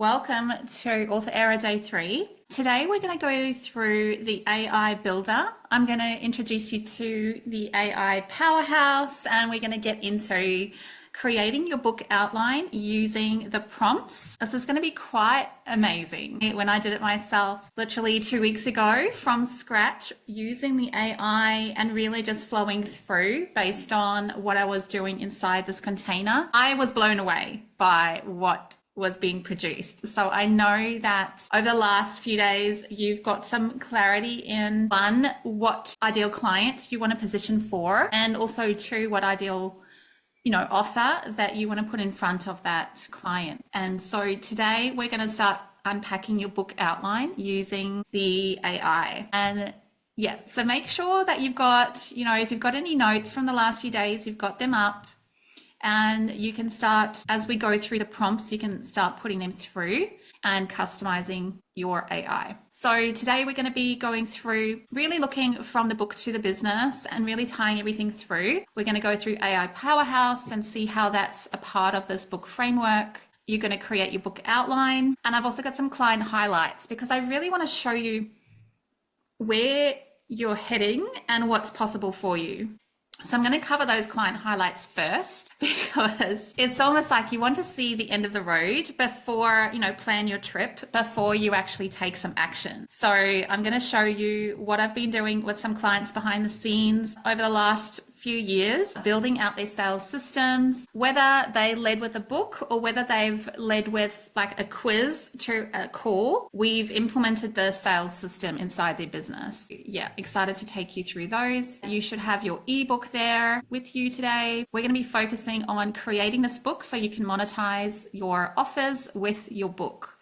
Welcome to Author Era Day 3. Today we're going to go through the AI Builder. I'm going to introduce you to the AI Powerhouse, and we're going to get into creating your book outline using the prompts. This is going to be quite amazing. When I did it myself literally 2 weeks ago from scratch using the AI and really just flowing through based on what I was doing inside this container, I was blown away by what was being produced. So I know that over the last few days, you've got some clarity in one, what ideal client you want to position for, and also two, what ideal offer that you want to put in front of that client. And so today we're going to start unpacking your book outline using the AI. And so make sure that you've got, if you've got any notes from the last few days, you've got them up. And you can start, as we go through the prompts, you can start putting them through and customizing your AI. So today we're going to be going through really looking from the book to the business and really tying everything through. We're going to go through AI Powerhouse and see how that's a part of this book framework. You're going to create your book outline. And I've also got some client highlights because I really want to show you where you're heading and what's possible for you. So I'm going to cover those client highlights first because it's almost like you want to see the end of the road before, plan your trip before you actually take some action. So I'm going to show you what I've been doing with some clients behind the scenes over the last few years, building out their sales systems, whether they led with a book or whether they've led with like a quiz to a call. We've implemented the sales system inside their business. Yeah, excited to take you through those. You should have your ebook there with you today. We're going to be focusing on creating this book so you can monetize your offers with your book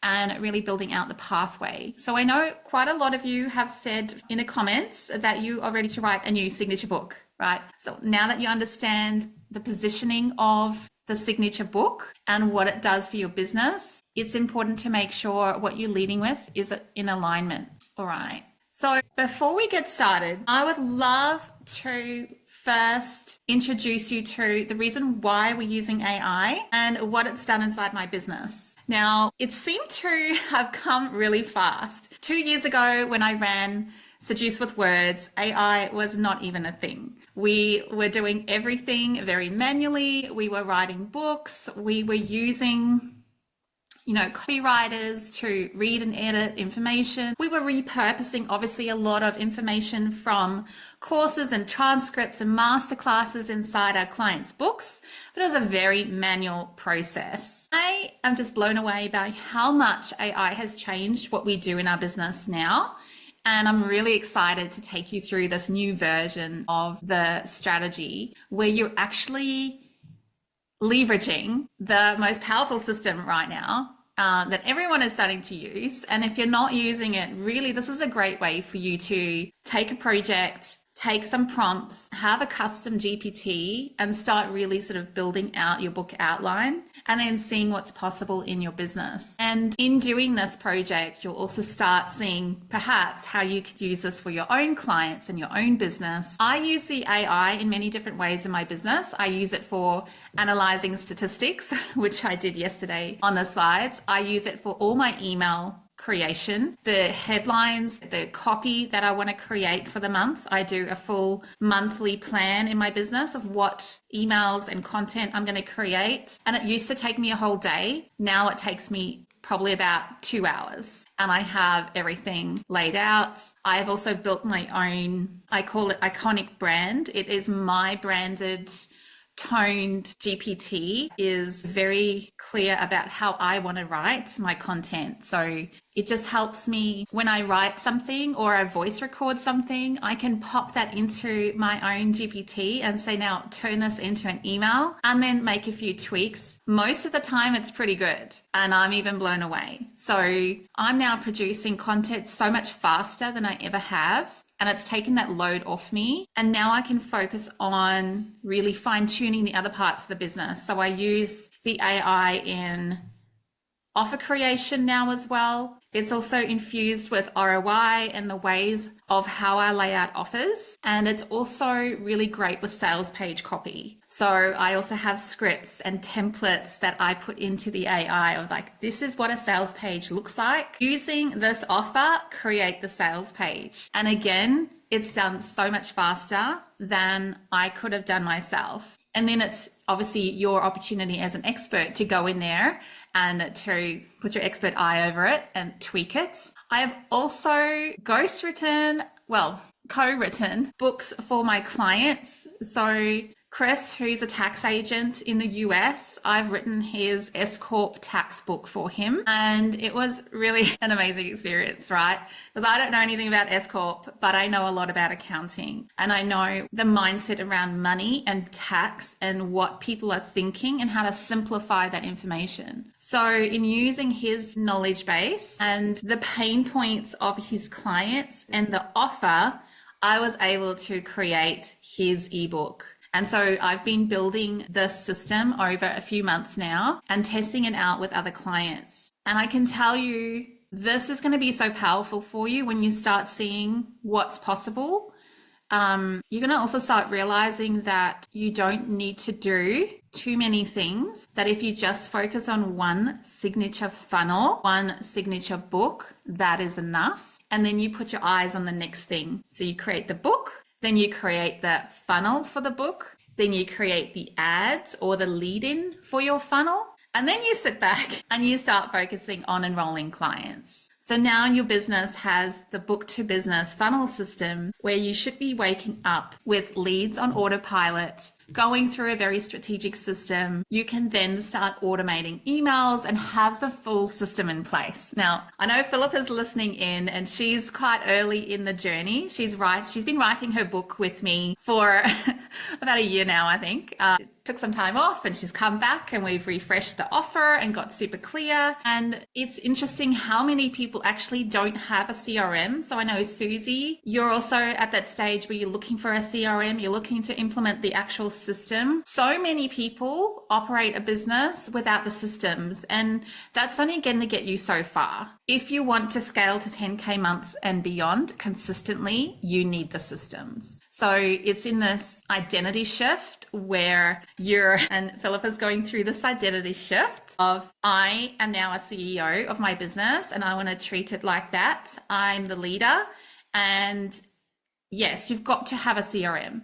and really building out the pathway. So I know quite a lot of you have said in the comments that you are ready to write a new signature book, right? So now that you understand the positioning of the signature book and what it does for your business, it's important to make sure what you're leading with is in alignment. All right. So before we get started, I would love to first introduce you to the reason why we're using AI and what it's done inside my business. Now, it seemed to have come really fast. 2 years ago when I ran Seduce with Words, AI was not even a thing. We were doing everything very manually. We were writing books. We were using copywriters to read and edit information. We were repurposing obviously a lot of information from courses and transcripts and masterclasses inside our clients' books, but it was a very manual process. I am just blown away by how much AI has changed what we do in our business now. And I'm really excited to take you through this new version of the strategy where you're actually leveraging the most powerful system right now that everyone is starting to use. And if you're not using it, really, this is a great way for you to take a project, take some prompts, have a custom GPT and start really sort of building out your book outline and then seeing what's possible in your business. And in doing this project, you'll also start seeing perhaps how you could use this for your own clients and your own business. I use the AI in many different ways in my business. I use it for analyzing statistics, which I did yesterday on the slides. I use it for all my email creation, the headlines, the copy that I want to create for the month. I do a full monthly plan in my business of what emails and content I'm going to create. And it used to take me a whole day. Now it takes me probably about 2 hours and I have everything laid out. I have also built my own, I call it iconic brand. It is my branded toned GPT, is very clear about how I want to write my content. So it just helps me when I write something or I voice record something, I can pop that into my own GPT and say, now turn this into an email and then make a few tweaks. Most of the time it's pretty good and I'm even blown away. So I'm now producing content so much faster than I ever have. And it's taken that load off me. And now I can focus on really fine tuning the other parts of the business. So I use the AI in offer creation now as well. It's also infused with ROI and the ways of how I lay out offers. And it's also really great with sales page copy. So I also have scripts and templates that I put into the AI of like, this is what a sales page looks like. Using this offer, create the sales page. And again, it's done so much faster than I could have done myself. And then it's obviously your opportunity as an expert to go in there and to put your expert eye over it and tweak it. I have also co-written books for my clients. So Chris, who's a tax agent in the US, I've written his S Corp tax book for him. And it was really an amazing experience, right? Because I don't know anything about S Corp, but I know a lot about accounting. And I know the mindset around money and tax and what people are thinking and how to simplify that information. So in using his knowledge base and the pain points of his clients and the offer, I was able to create his ebook. And so I've been building this system over a few months now and testing it out with other clients. And I can tell you, this is going to be so powerful for you when you start seeing what's possible. You're going to also start realizing that you don't need to do too many things, that if you just focus on one signature funnel, one signature book, that is enough. And then you put your eyes on the next thing. So you create the book. Then you create the funnel for the book. Then you create the ads or the lead-in for your funnel. And then you sit back and you start focusing on enrolling clients. So now your business has the book to business funnel system where you should be waking up with leads on autopilot, going through a very strategic system. You can then start automating emails and have the full system in place. Now, I know Philippa's listening in and she's quite early in the journey. She's been writing her book with me for about a year now, I think. Took some time off and she's come back and we've refreshed the offer and got super clear. And it's interesting how many people actually don't have a CRM. So I know Susie, you're also at that stage where you're looking for a CRM, you're looking to implement the actual system. So many people operate a business without the systems, and that's only going to get you so far. If you want to scale to 10K months and beyond consistently, you need the systems. So it's in this identity shift where and Philippa's going through this identity shift of I am now a CEO of my business and I want to treat it like that. I'm the leader. And yes, you've got to have a CRM.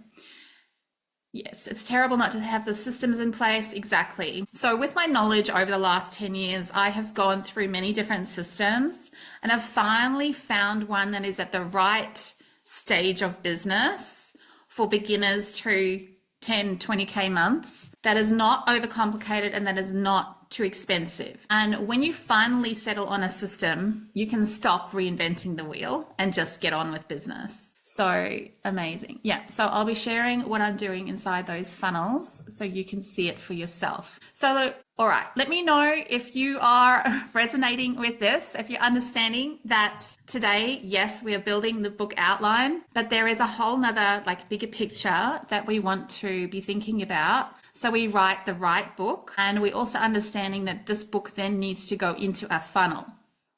Yes, it's terrible not to have the systems in place. Exactly. So with my knowledge over the last 10 years, I have gone through many different systems and I've finally found one that is at the right stage of business for beginners to 10, 20K months, that is not overcomplicated and that is not too expensive. And when you finally settle on a system, you can stop reinventing the wheel and just get on with business. So amazing. Yeah. So I'll be sharing what I'm doing inside those funnels so you can see it for yourself. So, all right, let me know if you are resonating with this, if you're understanding that today, yes, we are building the book outline, but there is a whole nother bigger picture that we want to be thinking about. So we write the right book, and we also understanding that this book then needs to go into a funnel,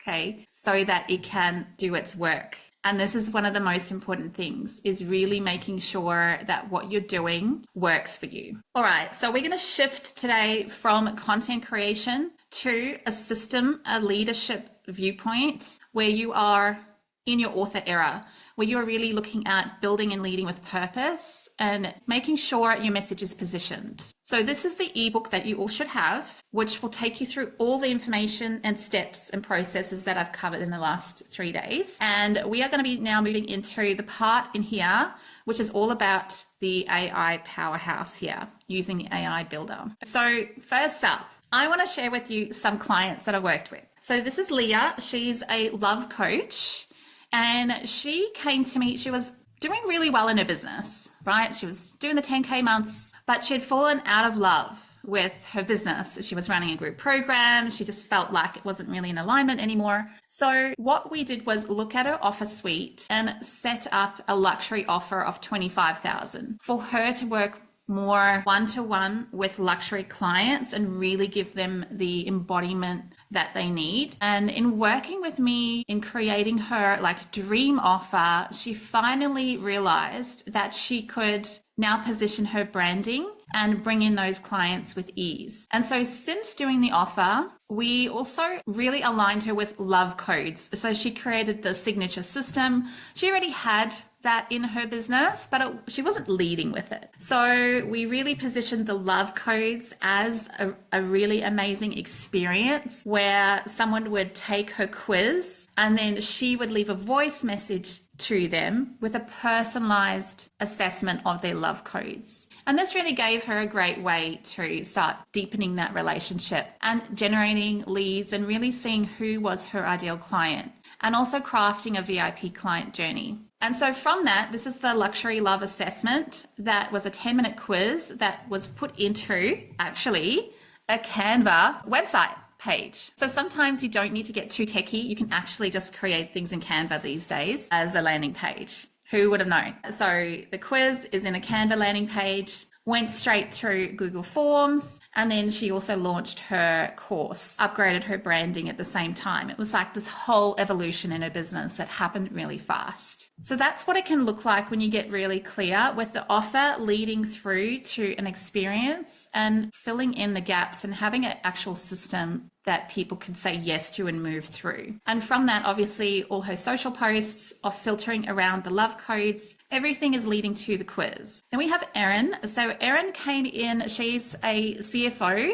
okay, so that it can do its work. And this is one of the most important things, is really making sure that what you're doing works for you. All right, so we're going to shift today from content creation to a system, a leadership viewpoint where you are in your author era, where you're really looking at building and leading with purpose and making sure your message is positioned. So this is the ebook that you all should have, which will take you through all the information and steps and processes that I've covered in the last 3 days. And we are going to be now moving into the part in here, which is all about the AI powerhouse here, using the AI builder. So first up, I want to share with you some clients that I've worked with. So this is Leah. She's a love coach. And she came to me, she was doing really well in her business, right? She was doing the 10K months, but she had fallen out of love with her business. She was running a group program. She just felt like it wasn't really in alignment anymore. So what we did was look at her offer suite and set up a luxury offer of $25,000 for her to work more one-to-one with luxury clients and really give them the embodiment, that they need. And in working with me in creating her like dream offer, she finally realized that she could now position her branding and bring in those clients with ease. And so since doing the offer, we also really aligned her with love codes. So she created the signature system. She already had that in her business, but she wasn't leading with it. So we really positioned the love codes as a really amazing experience where someone would take her quiz and then she would leave a voice message to them with a personalized assessment of their love codes. And this really gave her a great way to start deepening that relationship and generating leads and really seeing who was her ideal client, and also crafting a VIP client journey. And so from that, this is the Luxury Love Assessment that was a 10-minute quiz that was put into actually a Canva website page. So sometimes you don't need to get too techie. You can actually just create things in Canva these days as a landing page. Who would have known? So the quiz is in a Canva landing page, went straight to Google Forms, and then she also launched her course, upgraded her branding at the same time. It was like this whole evolution in her business that happened really fast. So that's what it can look like when you get really clear with the offer leading through to an experience and filling in the gaps and having an actual system that people could say yes to and move through. And from that, obviously, all her social posts are filtering around the love codes. Everything is leading to the quiz. Then we have Erin. So Erin came in, she's a CFO,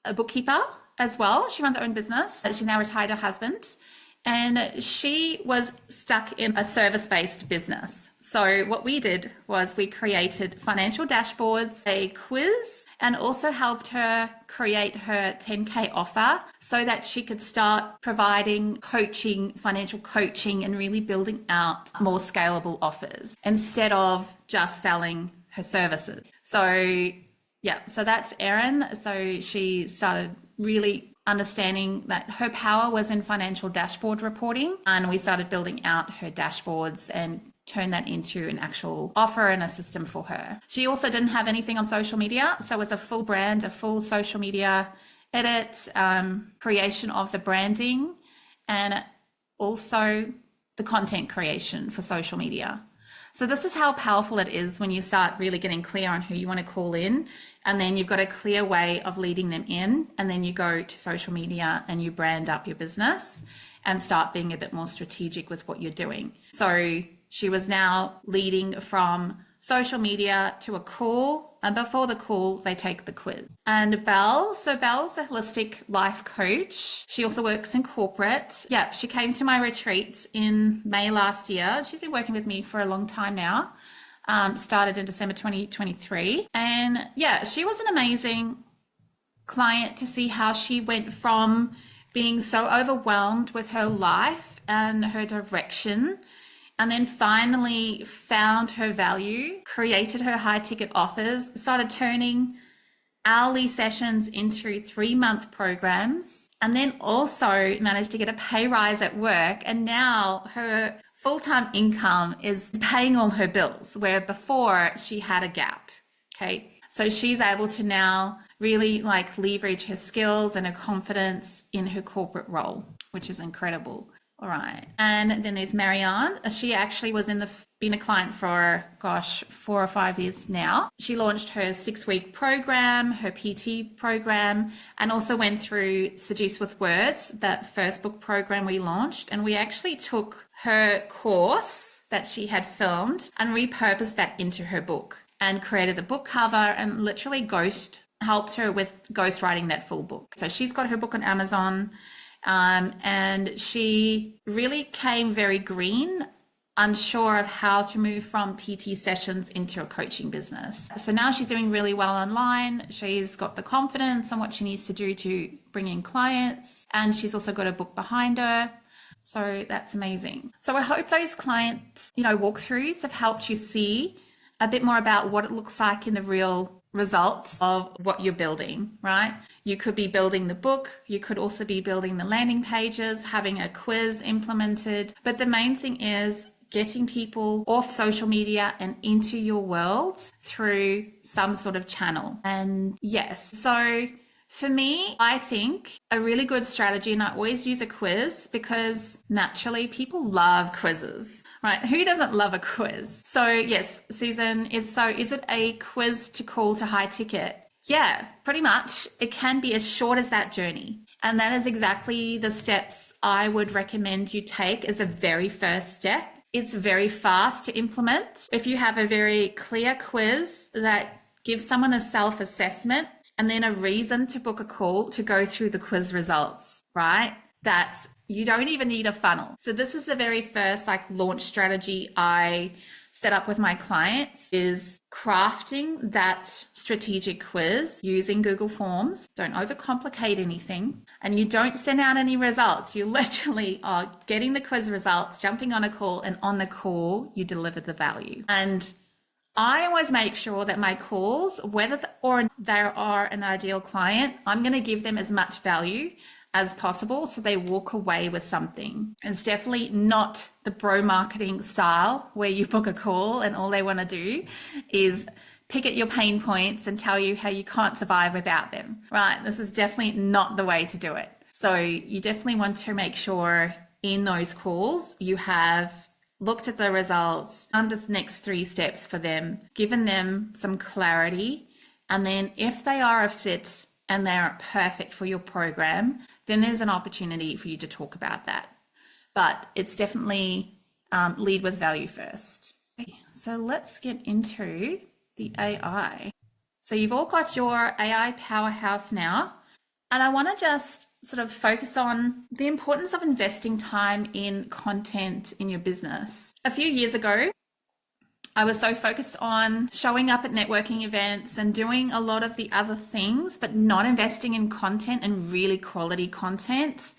a bookkeeper as well. She runs her own business. She's now retired her husband. And she was stuck in a service-based business. So what we did was we created financial dashboards, a quiz, and also helped her create her 10K offer so that she could start providing coaching, financial coaching, and really building out more scalable offers instead of just selling her services. So yeah, so that's Erin. So she started really understanding that her power was in financial dashboard reporting, and we started building out her dashboards and turn that into an actual offer and a system for her. She also didn't have anything on social media, so it was a full brand, a full social media edit, creation of the branding, and also the content creation for social media. So this is how powerful it is when you start really getting clear on who you want to call in, and then you've got a clear way of leading them in, and then you go to social media and you brand up your business and start being a bit more strategic with what you're doing. So she was now leading from social media to a call, and before the call, they take the quiz. And Belle, so Belle's a holistic life coach. She also works in corporate. Yeah, she came to my retreat in May last year. She's been working with me for a long time now. Started in December 2023. And yeah, she was an amazing client to see how she went from being so overwhelmed with her life and her direction, and then finally found her value, created her high ticket offers, started turning hourly sessions into 3-month programs, and then also managed to get a pay rise at work. And now her full-time income is paying all her bills, where before she had a gap. Okay. So she's able to now really like leverage her skills and her confidence in her corporate role, which is incredible. All right. And then there's Marianne. She actually was been a client for, 4 or 5 years now. She launched her 6-week program, her PT program, and also went through Seduce with Words, that first book program we launched. And we actually took her course that she had filmed and repurposed that into her book and created the book cover and literally helped her with ghostwriting that full book. So she's got her book on Amazon. And she really came very green, unsure of how to move from PT sessions into a coaching business. So now she's doing really well online. She's got the confidence on what she needs to do to bring in clients, and she's also got a book behind her. So that's amazing. So I hope those clients, walkthroughs have helped you see a bit more about what it looks like in the real results of what you're building, right? You could be building the book. You could also be building the landing pages, having a quiz implemented. But the main thing is getting people off social media and into your world through some sort of channel. And yes, so For me, I think a really good strategy, and I always use a quiz because naturally people love quizzes, right? Who doesn't love a quiz? So yes, Susan, is it a quiz to call to high ticket? Yeah, pretty much. It can be as short as that journey. And that is exactly the steps I would recommend you take as a very first step. It's very fast to implement. If you have a very clear quiz that gives someone a self-assessment and then a reason to book a call to go through the quiz results, right? You don't even need a funnel. So this is the very first launch strategy I set up with my clients, is crafting that strategic quiz using Google Forms. Don't overcomplicate anything, and you don't send out any results. You literally are getting the quiz results, jumping on a call, and on the call, you deliver the value. And I always make sure that my calls, whether or they are an ideal client, I'm going to give them as much value as possible so they walk away with something. It's definitely not the bro marketing style where you book a call and all they want to do is pick at your pain points and tell you how you can't survive without them, right? This is definitely not the way to do it. So you definitely want to make sure in those calls you have looked at the results, under the next 3 steps for them, given them some clarity, and then if they are a fit and they're perfect for your program, then there's an opportunity for you to talk about that. But it's definitely lead with value first. Okay, so let's get into the AI. So you've all got your AI powerhouse now, and I want to just sort of focus on the importance of investing time in content in your business. A few years ago, I was so focused on showing up at networking events and doing a lot of the other things, but not investing in content and really quality content,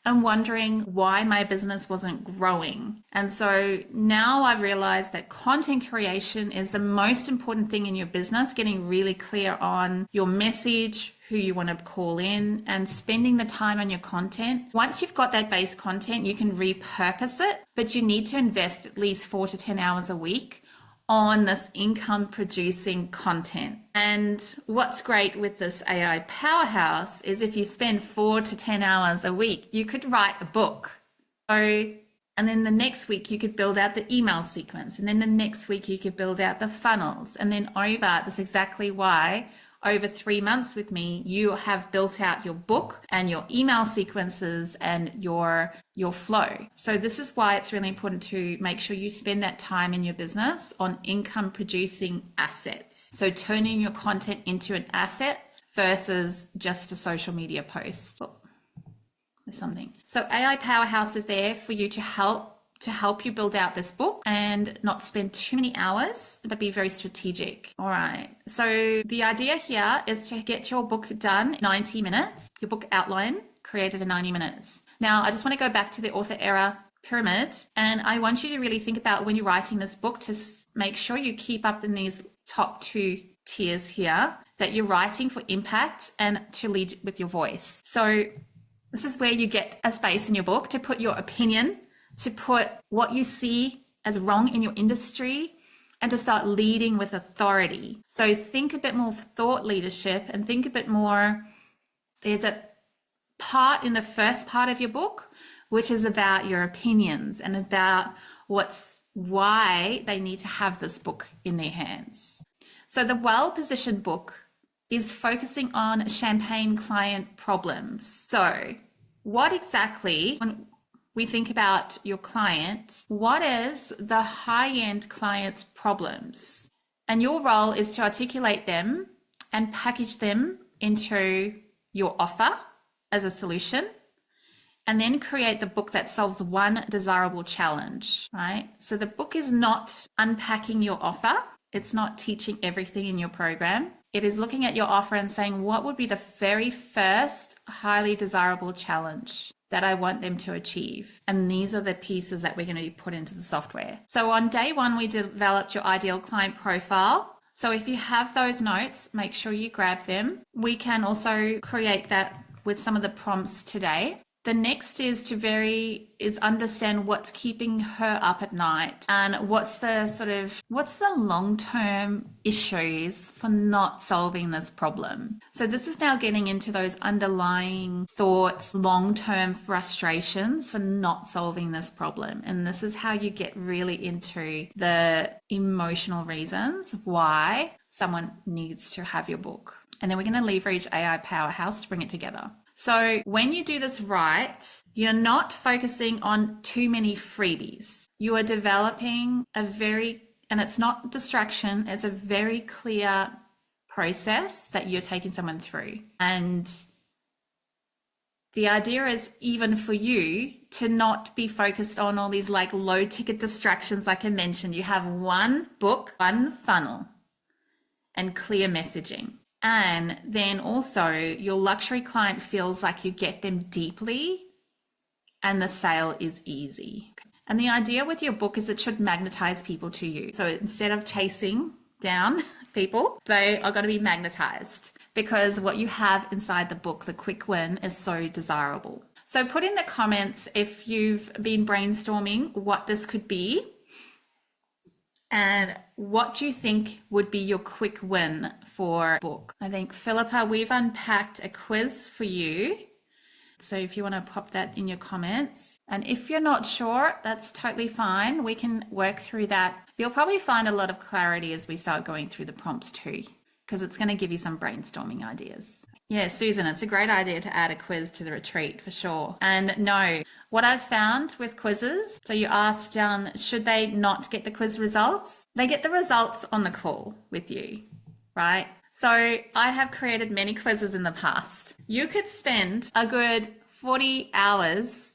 and wondering why my business wasn't growing. And so now I've realized that content creation is the most important thing in your business, getting really clear on your message, who you want to call in, and spending the time on your content. Once you've got that base content, you can repurpose it, but you need to invest at least 4 to 10 hours a week on this income producing content. And what's great with this AI powerhouse is if you spend 4 to 10 hours a week, you could write a book. And then the next week you could build out the email sequence. And then the next week you could build out the funnels. And then that's exactly why over 3 months with me, you have built out your book and your email sequences and your flow. So this is why it's really important to make sure you spend that time in your business on income producing assets. So turning your content into an asset versus just a social media post. There's something. So AI Powerhouse is there for you to help you build out this book and not spend too many hours, but be very strategic. All right. So the idea here is to get your book done in 90 minutes, your book outline created in 90 minutes. Now, I just want to go back to the author error pyramid, and I want you to really think about when you're writing this book to make sure you keep up in these top 2 tiers here, that you're writing for impact and to lead with your voice. So this is where you get a space in your book to put your opinion, to put what you see as wrong in your industry, and to start leading with authority. So think a bit more thought leadership and think a bit more, there's a part in the first part of your book, which is about your opinions and about why they need to have this book in their hands. So the well-positioned book is focusing on champagne client problems. So what exactly, when we think about your clients, what is the high-end client's problems? And your role is to articulate them and package them into your offer as a solution, and then create the book that solves one desirable challenge, right? So the book is not unpacking your offer. It's not teaching everything in your program. It is looking at your offer and saying, what would be the very first highly desirable challenge that I want them to achieve? And these are the pieces that we're going to put into the software. So on day 1, we developed your ideal client profile. So if you have those notes, make sure you grab them. We can also create that with some of the prompts today. The next is understand what's keeping her up at night and what's the long-term issues for not solving this problem. So this is now getting into those underlying thoughts, long-term frustrations for not solving this problem. And this is how you get really into the emotional reasons why someone needs to have your book. And then we're going to leverage AI Powerhouse to bring it together. So when you do this right, you're not focusing on too many freebies. You are developing and it's not distraction, it's a very clear process that you're taking someone through. And the idea is even for you to not be focused on all these like low ticket distractions. Like I mentioned, you have one book, one funnel, and clear messaging. And then also your luxury client feels like you get them deeply and the sale is easy. And the idea with your book is it should magnetize people to you. So instead of chasing down people, they are going to be magnetized because what you have inside the book, the quick win, is so desirable. So put in the comments if you've been brainstorming what this could be. And what do you think would be your quick win for book? I think, Philippa, we've unpacked a quiz for you. So if you want to pop that in your comments. And if you're not sure, that's totally fine. We can work through that. You'll probably find a lot of clarity as we start going through the prompts too, because it's going to give you some brainstorming ideas. Yeah, Susan, it's a great idea to add a quiz to the retreat for sure. And no, what I've found with quizzes, so you asked, should they not get the quiz results? They get the results on the call with you, right? So I have created many quizzes in the past. You could spend a good 40 hours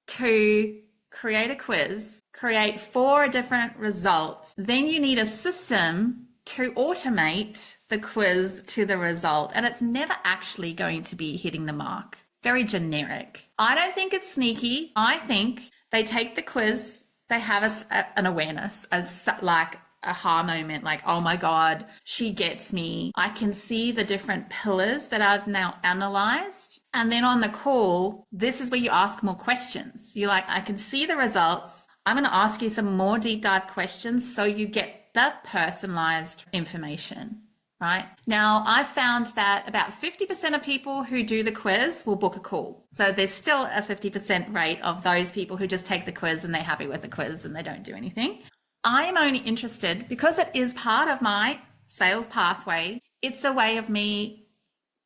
to create a quiz, create 4 different results. Then you need a system to automate the quiz to the result. And it's never actually going to be hitting the mark. Very generic. I don't think it's sneaky. I think they take the quiz, they have an awareness as like aha moment, like, oh my God, she gets me. I can see the different pillars that I've now analyzed. And then on the call, this is where you ask more questions. You're like, I can see the results. I'm going to ask you some more deep dive questions so you get the personalized information, right? Now, I've found that about 50% of people who do the quiz will book a call. So there's still a 50% rate of those people who just take the quiz and they're happy with the quiz and they don't do anything. I am only interested because it is part of my sales pathway. It's a way of me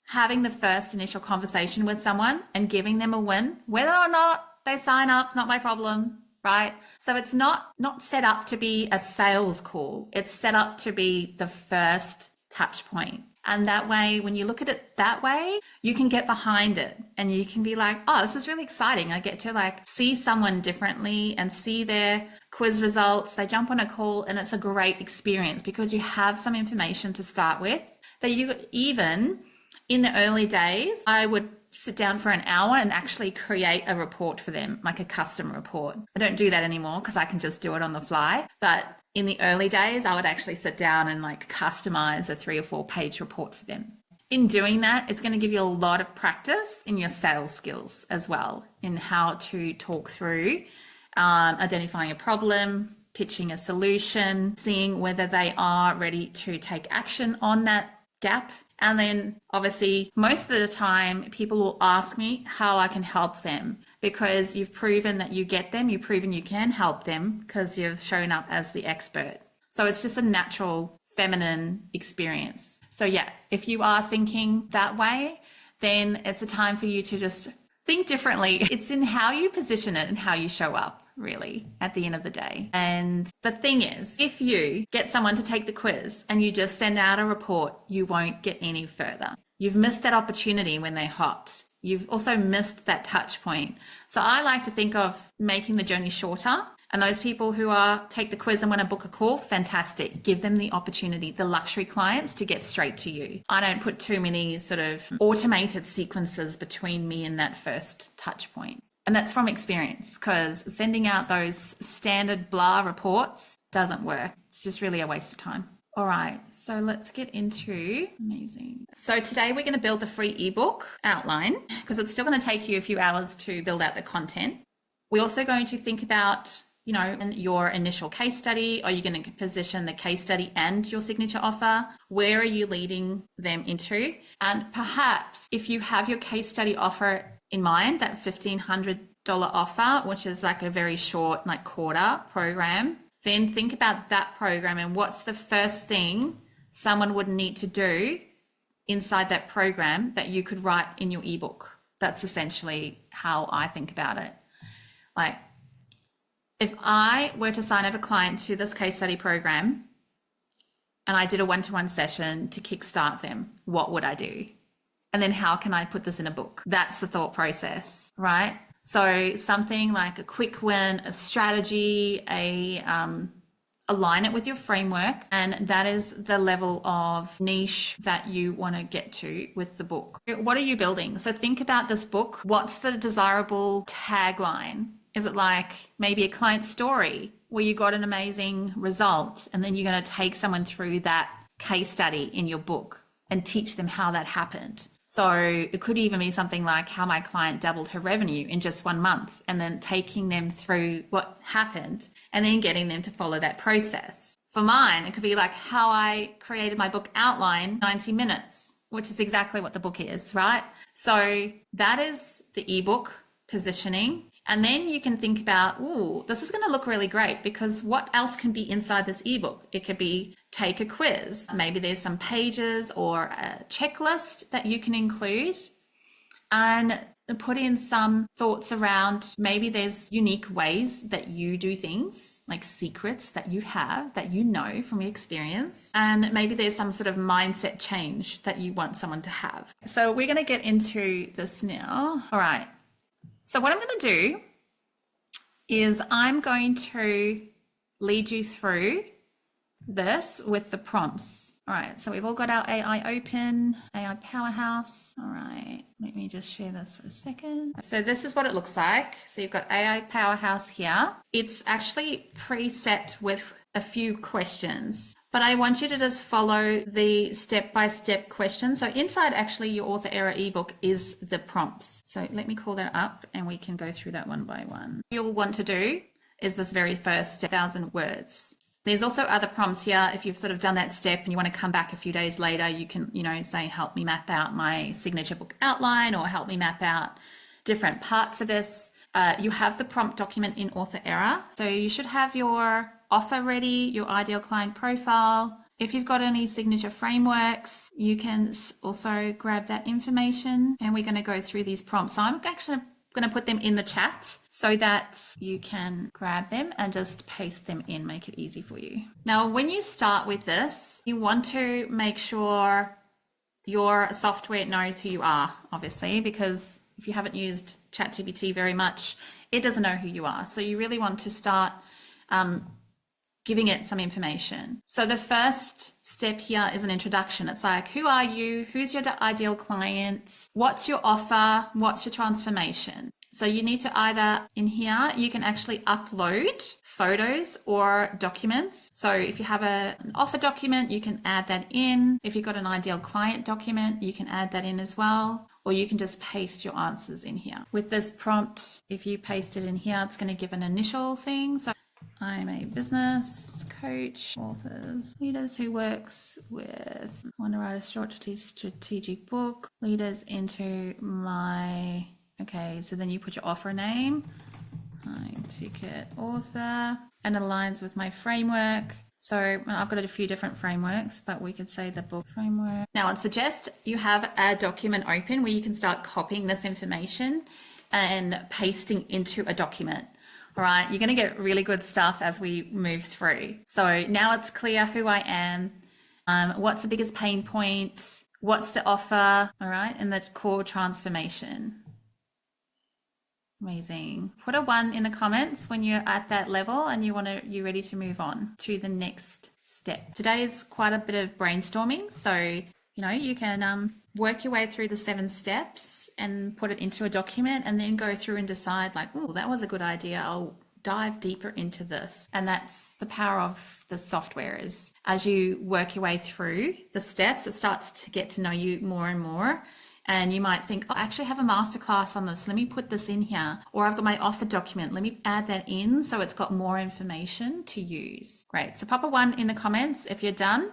having the first initial conversation with someone and giving them a win. Whether or not they sign up, it's not my problem. Right? So it's not set up to be a sales call. It's set up to be the first touch point. And that way, when you look at it that way, you can get behind it and you can be like, oh, this is really exciting. I get to like see someone differently and see their quiz results. They jump on a call and it's a great experience because you have some information to start with that you could even in the early days, I would sit down for an hour and actually create a report for them, like a custom report. I don't do that anymore because I can just do it on the fly. But in the early days, I would actually sit down and like customize a 3 or 4 page report for them. In doing that, it's going to give you a lot of practice in your sales skills as well, in how to talk through identifying a problem, pitching a solution, seeing whether they are ready to take action on that gap. And then obviously most of the time people will ask me how I can help them because you've proven that you get them, you've proven you can help them because you've shown up as the expert. So it's just a natural feminine experience. So yeah, if you are thinking that way, then it's a time for you to just think differently. It's in how you position it and how you show up, really, at the end of the day. And the thing is, if you get someone to take the quiz and you just send out a report, you won't get any further. You've missed that opportunity when they're hot. You've also missed that touch point. So I like to think of making the journey shorter. And those people who take the quiz and want to book a call, fantastic. Give them the opportunity, the luxury clients, to get straight to you. I don't put too many sort of automated sequences between me and that first touch point. And that's from experience, because sending out those standard blah reports doesn't work. It's just really a waste of time. All right, so let's get into amazing. So today we're going to build the free ebook outline because it's still going to take you a few hours to build out the content. We're also going to think about, your initial case study. Are you going to position the case study and your signature offer? Where are you leading them into? And perhaps if you have your case study offer in mind, that $1,500 offer, which is like a very short, like quarter program, then think about that program and what's the first thing someone would need to do inside that program that you could write in your ebook. That's essentially how I think about it. Like, if I were to sign up a client to this case study program and I did a one-to-one session to kickstart them, what would I do? And then how can I put this in a book? That's the thought process, right? So something like a quick win, a strategy, align it with your framework. And that is the level of niche that you want to get to with the book. What are you building? So think about this book. What's the desirable tagline? Is it like maybe a client story where you got an amazing result and then you're going to take someone through that case study in your book and teach them how that happened? So it could even be something like how my client doubled her revenue in just 1 month, and then taking them through what happened and then getting them to follow that process. For mine, it could be like how I created my book outline, 90 minutes, which is exactly what the book is, right? So that is the ebook positioning. And then you can think about, ooh, this is going to look really great because what else can be inside this ebook? It could be take a quiz. Maybe there's some pages or a checklist that you can include and put in some thoughts around maybe there's unique ways that you do things, like secrets that you have, that you know from your experience. And maybe there's some sort of mindset change that you want someone to have. So we're going to get into this now. All right. So what I'm going to do is I'm going to lead you through this with the prompts. All right, so we've all got our AI open, AI Powerhouse. All right, let me just share this for a second. So this is what it looks like. So you've got AI Powerhouse here. It's actually preset with a few questions, but I want you to just follow the step-by-step questions. So inside actually your author error ebook is the prompts. So let me call that up and we can go through that one by one. What you'll want to do is this very first 1,000 words. There's also other prompts here. If you've sort of done that step and you want to come back a few days later, you can, say, help me map out my signature book outline or help me map out different parts of this. You have the prompt document in author error. So you should have your offer ready, your ideal client profile. If you've got any signature frameworks, you can also grab that information, and we're going to go through these prompts. So I'm actually going to put them in the chat so that you can grab them and just paste them in, make it easy for you. Now, when you start with this, you want to make sure your software knows who you are, obviously, because if you haven't used ChatGPT very much, it doesn't know who you are. So you really want to start giving it some information. So the first step here is an introduction. It's like, who are you? Who's your ideal client? What's your offer? What's your transformation? So you need to either, in here, you can actually upload photos or documents. So if you have an offer document, you can add that in. If you've got an ideal client document, you can add that in as well. Or you can just paste your answers in here. With this prompt, if you paste it in here, it's going to give an initial thing. So I'm a business coach, authors, leaders who works with, want to write a short strategic book, leaders into my, okay, so then you put your offer name, high ticket author, and it aligns with my framework. So I've got a few different frameworks, but we could say the book framework. Now I'd suggest you have a document open where you can start copying this information and pasting into a document. All right, you're going to get really good stuff as we move through. So now it's clear who I am, what's the biggest pain point, what's the offer, all right, and the core transformation. Amazing. Put a 1 in the comments when you're at that level and you're ready to move on to the next step. Today is quite a bit of brainstorming, so you can work your way through the 7 steps and put it into a document, and then go through and decide like, oh, that was a good idea. I'll dive deeper into this. And that's the power of the software, is as you work your way through the steps, it starts to get to know you more and more. And you might think, oh, I actually have a masterclass on this. Let me put this in here. Or I've got my offer document. Let me add that in so it's got more information to use. Great. So pop a 1 in the comments if you're done,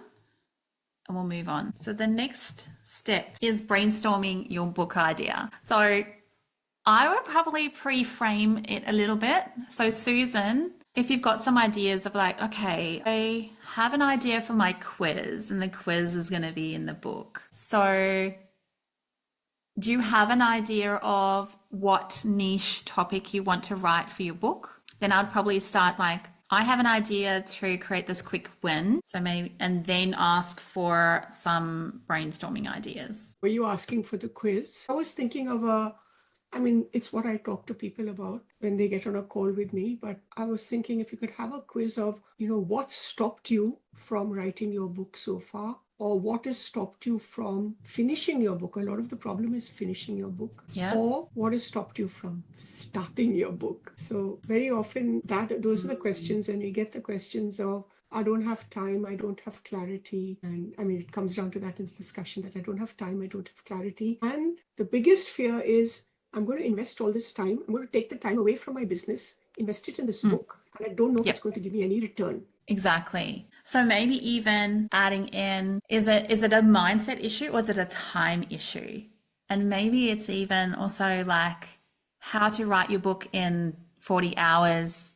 and we'll move on. So the next step is brainstorming your book idea. So I would probably pre-frame it a little bit. So Susan, if you've got some ideas of like, okay, I have an idea for my quiz and the quiz is going to be in the book. So do you have an idea of what niche topic you want to write for your book? Then I'd probably start like, I have an idea to create this quick win. So maybe, and then ask for some brainstorming ideas. Were you asking for the quiz? I was thinking of it's what I talk to people about when they get on a call with me, but I was thinking if you could have a quiz of, what stopped you from writing your book so far, or what has stopped you from finishing your book. A lot of the problem is finishing your book. Yeah. Or what has stopped you from starting your book. So very often those are the questions, and we get the questions of, I don't have time, I don't have clarity. And it comes down to that in the discussion, that I don't have time, I don't have clarity. And the biggest fear is, I'm going to invest all this time. I'm going to take the time away from my business, invest it in this book, and I don't know if it's going to give me any return. Exactly. So maybe even adding in, is it a mindset issue or is it a time issue? And maybe it's even also like how to write your book in 40 hours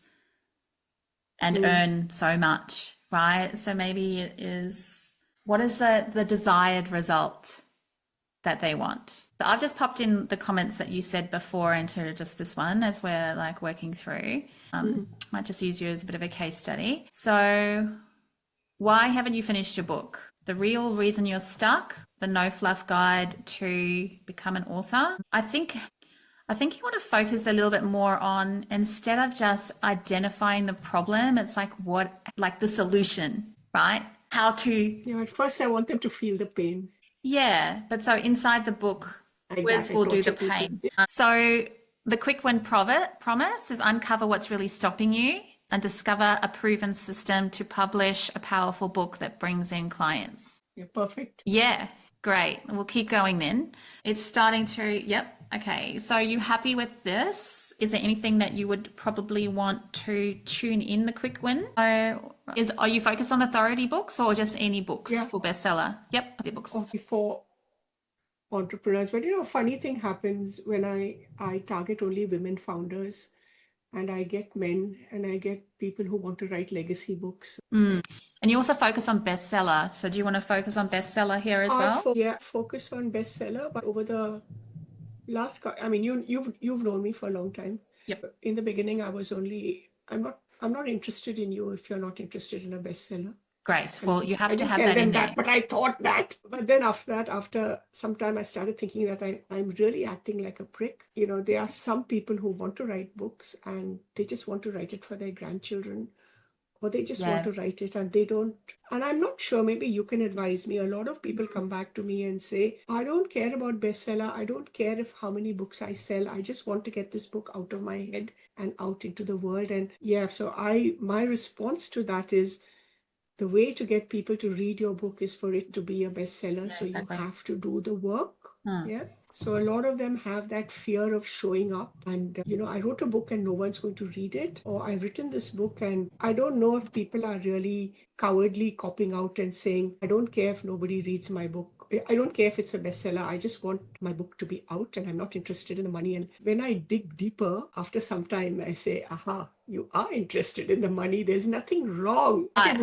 and earn so much, right? So maybe it is, what is the desired result that they want? So I've just popped in the comments that you said before into just this one as we're like working through. Might just use you as a bit of a case study. So why haven't you finished your book? The real reason you're stuck, the no fluff guide to become an author. I think you want to focus a little bit more on, instead of just identifying the problem, it's like the solution, right? How to. At first I want them to feel the pain. Yeah, but so inside the book, Wiz will do the pain. So the quick win promise is uncover what's really stopping you and discover a proven system to publish a powerful book that brings in clients. Yeah, perfect. Yeah, great. We'll keep going then. It's starting to, yep. Okay, so you happy with this? Is there anything that you would probably want to tune in the quick win? Are you focused on authority books or just any books for bestseller? Yep, the books. For entrepreneurs. But funny thing happens when I target only women founders, and I get men and I get people who want to write legacy books. And you also focus on bestseller. So do you want to focus on bestseller here as well? Focus on bestseller, but over the last, you've known me for a long time. Yep. In the beginning, I'm not interested in you if you're not interested in a bestseller. Great. Well, you have to have that in there. But I thought that. But then after some time, I started thinking that I'm really acting like a prick. There are some people who want to write books and they just want to write it for their grandchildren, or they just want to write it and they don't. And I'm not sure, maybe you can advise me. A lot of people come back to me and say, I don't care about bestseller. I don't care how many books I sell. I just want to get this book out of my head and out into the world. And so my response to that is, the way to get people to read your book is for it to be a bestseller. Yeah, so exactly. You have to do the work. Yeah. So a lot of them have that fear of showing up and, I wrote a book and no one's going to read it, or I've written this book and I don't know if people are really cowardly copping out and saying, I don't care if nobody reads my book. I don't care if it's a bestseller. I just want my book to be out and I'm not interested in the money. And when I dig deeper, after some time, I say, aha, you are interested in the money. There's nothing wrong. I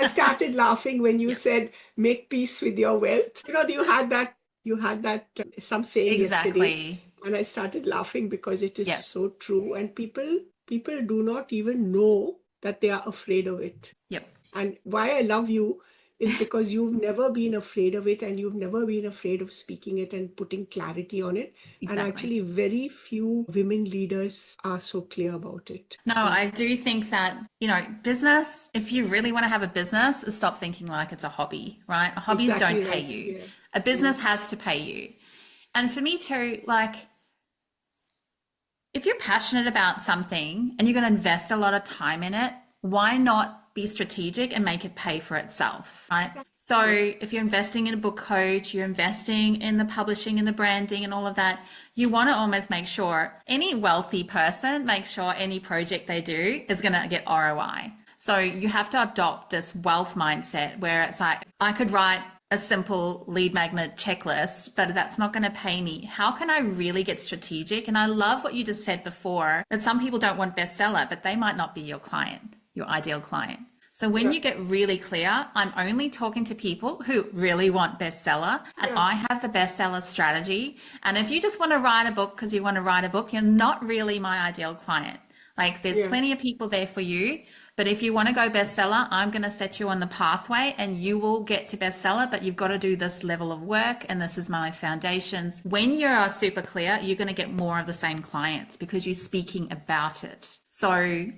started laughing when you said, make peace with your wealth. You had that some saying yesterday, and I started laughing because it is so true. And people do not even know that they are afraid of it. Yep. And why I love you is because you've never been afraid of it, and you've never been afraid of speaking it and putting clarity on it. Exactly. And actually very few women leaders are so clear about it. No, I do think that, business, if you really want to have a business, stop thinking like it's a hobby, right? Hobbies don't pay you. Yeah. A business has to pay you. And for me too, like, if you're passionate about something and you're going to invest a lot of time in it, why not be strategic and make it pay for itself, right? So if you're investing in a book coach, you're investing in the publishing and the branding and all of that, you want to almost make sure any wealthy person makes sure any project they do is going to get ROI. So you have to adopt this wealth mindset where it's like, I could write a simple lead magnet checklist, but that's not going to pay me. How can I really get strategic? And I love what you just said before, that some people don't want bestseller, but they might not be your client, your ideal client. So when you get really clear, I'm only talking to people who really want bestseller, and I have the bestseller strategy. And if you just want to write a book because you want to write a book, you're not really my ideal client. Like there's plenty of people there for you. But if you want to go bestseller, I'm going to set you on the pathway and you will get to bestseller, but you've got to do this level of work. And this is my foundations. When you're super clear, you're going to get more of the same clients because you're speaking about it. So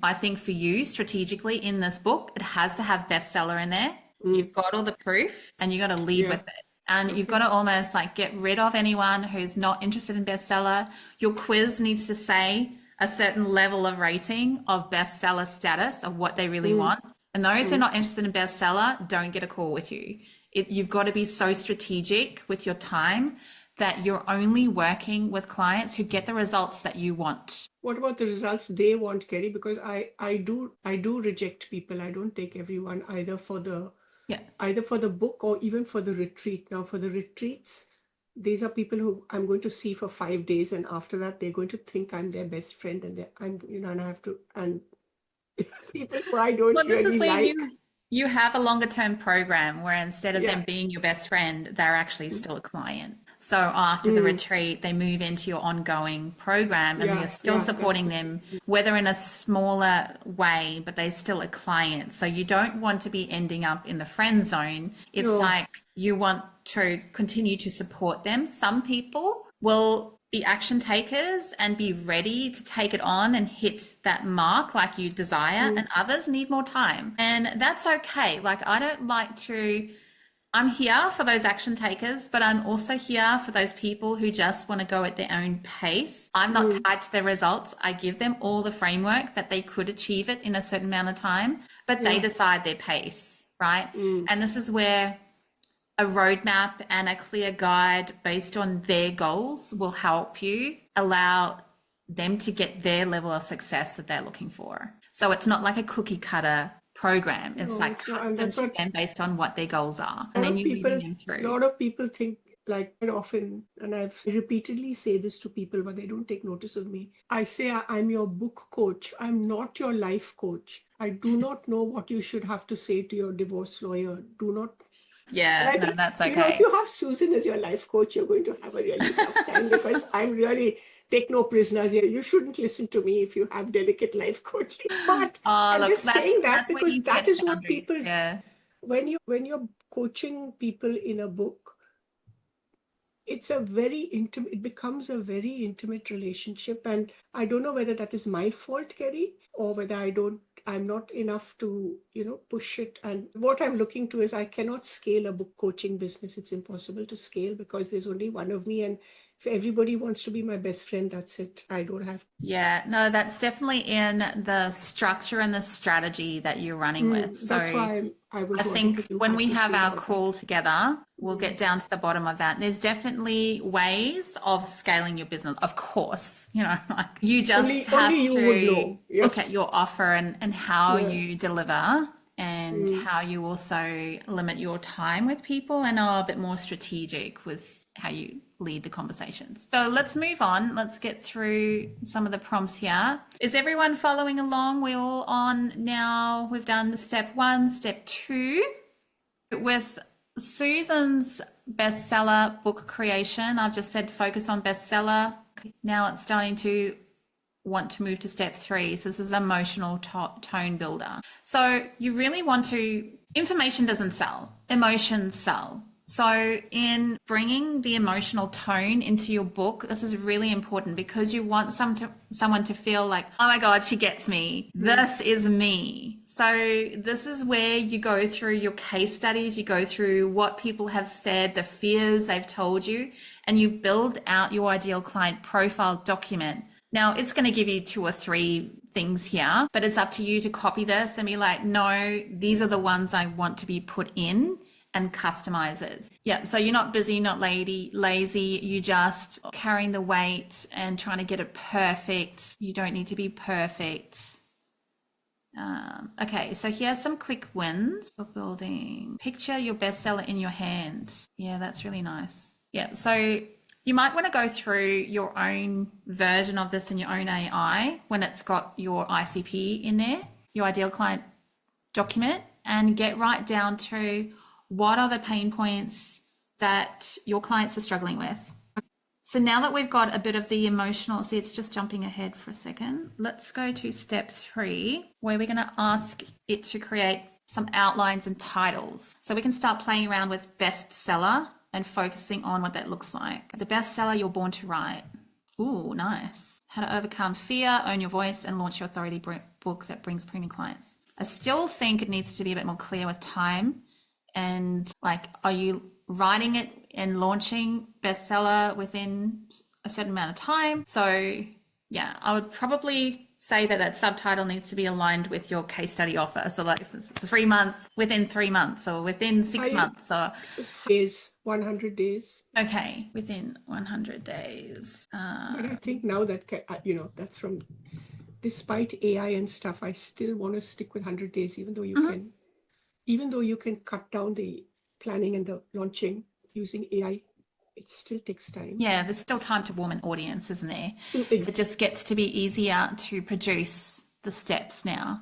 I think for you strategically in this book, it has to have bestseller in there. You've got all the proof and you got to lead with it. And you've got to almost like get rid of anyone who's not interested in bestseller. Your quiz needs to say a certain level of rating of bestseller status of what they really want. And those who are not interested in bestseller don't get a call with you. You've got to be so strategic with your time that you're only working with clients who get the results that you want. What about the results they want, Kerry? Because I do reject people. I don't take everyone either for the book or even for the retreat. Now for the retreats, these are people who I'm going to see for 5 days, and after that they're going to think I'm their best friend, and and I have to, and people who I don't Well, this really is where like. you have a longer term program where instead of them being your best friend, they're actually still a client. So after the retreat, they move into your ongoing program and you're still supporting them, whether in a smaller way, but they're still a client. So you don't want to be ending up in the friend zone. It's like you want to continue to support them. Some people will be action takers and be ready to take it on and hit that mark like you desire, and others need more time. And that's okay. Like I don't like to... I'm here for those action takers, but I'm also here for those people who just want to go at their own pace. I'm not tied to their results. I give them all the framework that they could achieve it in a certain amount of time, but they decide their pace, right? And this is where a roadmap and a clear guide based on their goals will help you allow them to get their level of success that they're looking for. So it's not like a cookie cutter program. It's like custom to them based on what their goals are. And then you're leading them through. A lot of people think, like quite often, and I've repeatedly say this to people, but they don't take notice of me. I say I'm your book coach. I'm not your life coach. I do not know what you should have to say to your divorce lawyer. Do not. Yeah, no, that's okay. If you have Susan as your life coach, you're going to have a really tough time because I'm really... Take no prisoners here. You shouldn't listen to me if you have delicate life coaching. But I'm just saying that because that is what people... When you're coaching people in a book, it's a very intimate... It becomes a very intimate relationship. And I don't know whether that is my fault, Kerry, or whether I'm not enough to, push it. And what I'm looking to is I cannot scale a book coaching business. It's impossible to scale because there's only one of me. And if everybody wants to be my best friend, that's it. I don't have. Yeah, no, that's definitely in the structure and the strategy that you're running with. So that's why I think when we have our call together, we'll get down to the bottom of that. There's definitely ways of scaling your business. Of course, like you just have to look at your offer and how you deliver and how you also limit your time with people and are a bit more strategic with how you lead the conversations. So let's move on. Let's get through some of the prompts here. Is everyone following along? We're all on now. We've done step 1, step 2. With Susan's bestseller book creation, I've just said focus on bestseller. Now it's starting to want to move to step 3. So this is emotional tone builder. So you really want to... Information doesn't sell. Emotions sell. So in bringing the emotional tone into your book, this is really important because you want someone to feel like, oh my God, she gets me. This is me. So this is where you go through your case studies, you go through what people have said, the fears they've told you, and you build out your ideal client profile document Now it's going to give you 2 or 3 things here, but it's up to you to copy this and be like, no, these are the ones I want to be put in, and customize it. Yeah, so you're not busy, not lazy, you just carrying the weight and trying to get it perfect. You don't need to be perfect. Okay, so here's some quick wins. Book building. Picture your bestseller in your hand. Yeah, that's really nice. Yeah, so you might want to go through your own version of this in your own AI when it's got your ICP in there, your ideal client document, and get right down to what are the pain points that your clients are struggling with. So now that we've got a bit of the emotional, see, it's just jumping ahead for a second. Let's go to step 3, where we're going to ask it to create some outlines and titles. So we can start playing around with bestseller and focusing on what that looks like. The bestseller you're born to write. Ooh, nice. How to overcome fear, own your voice, and launch your authority book that brings premium clients. I still think it needs to be a bit more clear with time. And like, are you writing it and launching bestseller within a certain amount of time? So yeah, I would probably say that that subtitle needs to be aligned with your case study offer. So like it's 3 months, within 3 months, or within 6 months, or days, 100 days. Okay, within 100 days. But I think now that, that's from, despite AI and stuff, I still want to stick with 100 days, even though you can cut down the planning and the launching using AI, it still takes time. Yeah, there's still time to warm an audience, isn't there? So it just gets to be easier to produce the steps now.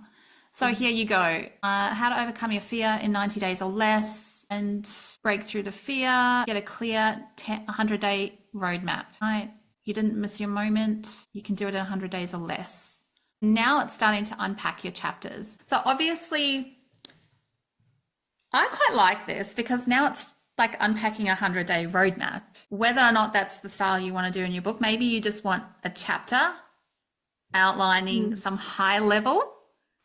So here you go. How to overcome your fear in 90 days or less and break through the fear, get a clear 100-day roadmap, right? You didn't miss your moment. You can do it in 100 days or less. Now it's starting to unpack your chapters. So obviously, I quite like this because now it's like unpacking a 100-day roadmap. Whether or not that's the style you want to do in your book, maybe you just want a chapter outlining some high level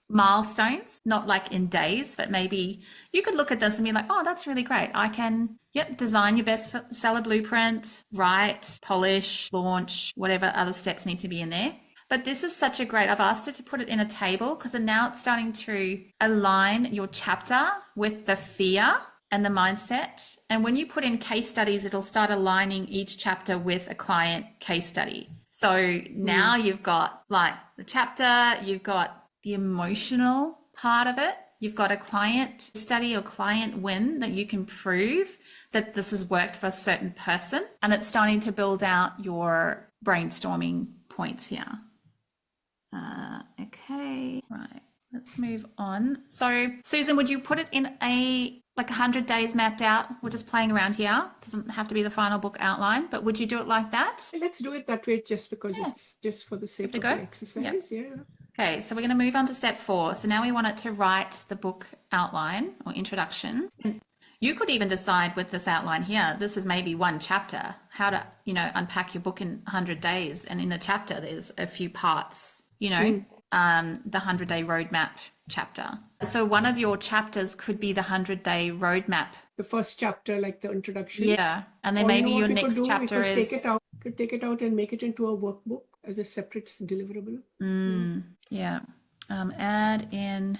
milestones, not like in days, but maybe you could look at this and be like, oh, that's really great. I can, design your best seller blueprint, write, polish, launch, whatever other steps need to be in there. But this is such a great, I've asked it to put it in a table because now it's starting to align your chapter with the fear and the mindset. And when you put in case studies, it'll start aligning each chapter with a client case study. So now you've got like the chapter, you've got the emotional part of it. You've got a client study or client win that you can prove that this has worked for a certain person. And it's starting to build out your brainstorming points here. Okay, right. Let's move on. So Susan, would you put it in a 100 days mapped out? We're just playing around here. It doesn't have to be the final book outline, but would you do it like that? Let's do it that way just because it's just for the sake of the exercise. Yeah. Okay, so we're going to move on to step 4. So now we want it to write the book outline or introduction. You could even decide with this outline here, this is maybe one chapter, how to, unpack your book in 100 days. And in a chapter, there's a few parts, the 100-day roadmap chapter. So one of your chapters could be the 100-day roadmap. The first chapter, like the introduction. Yeah. And then maybe your next chapter is... Take it out and make it into a workbook as a separate deliverable. Yeah. Add in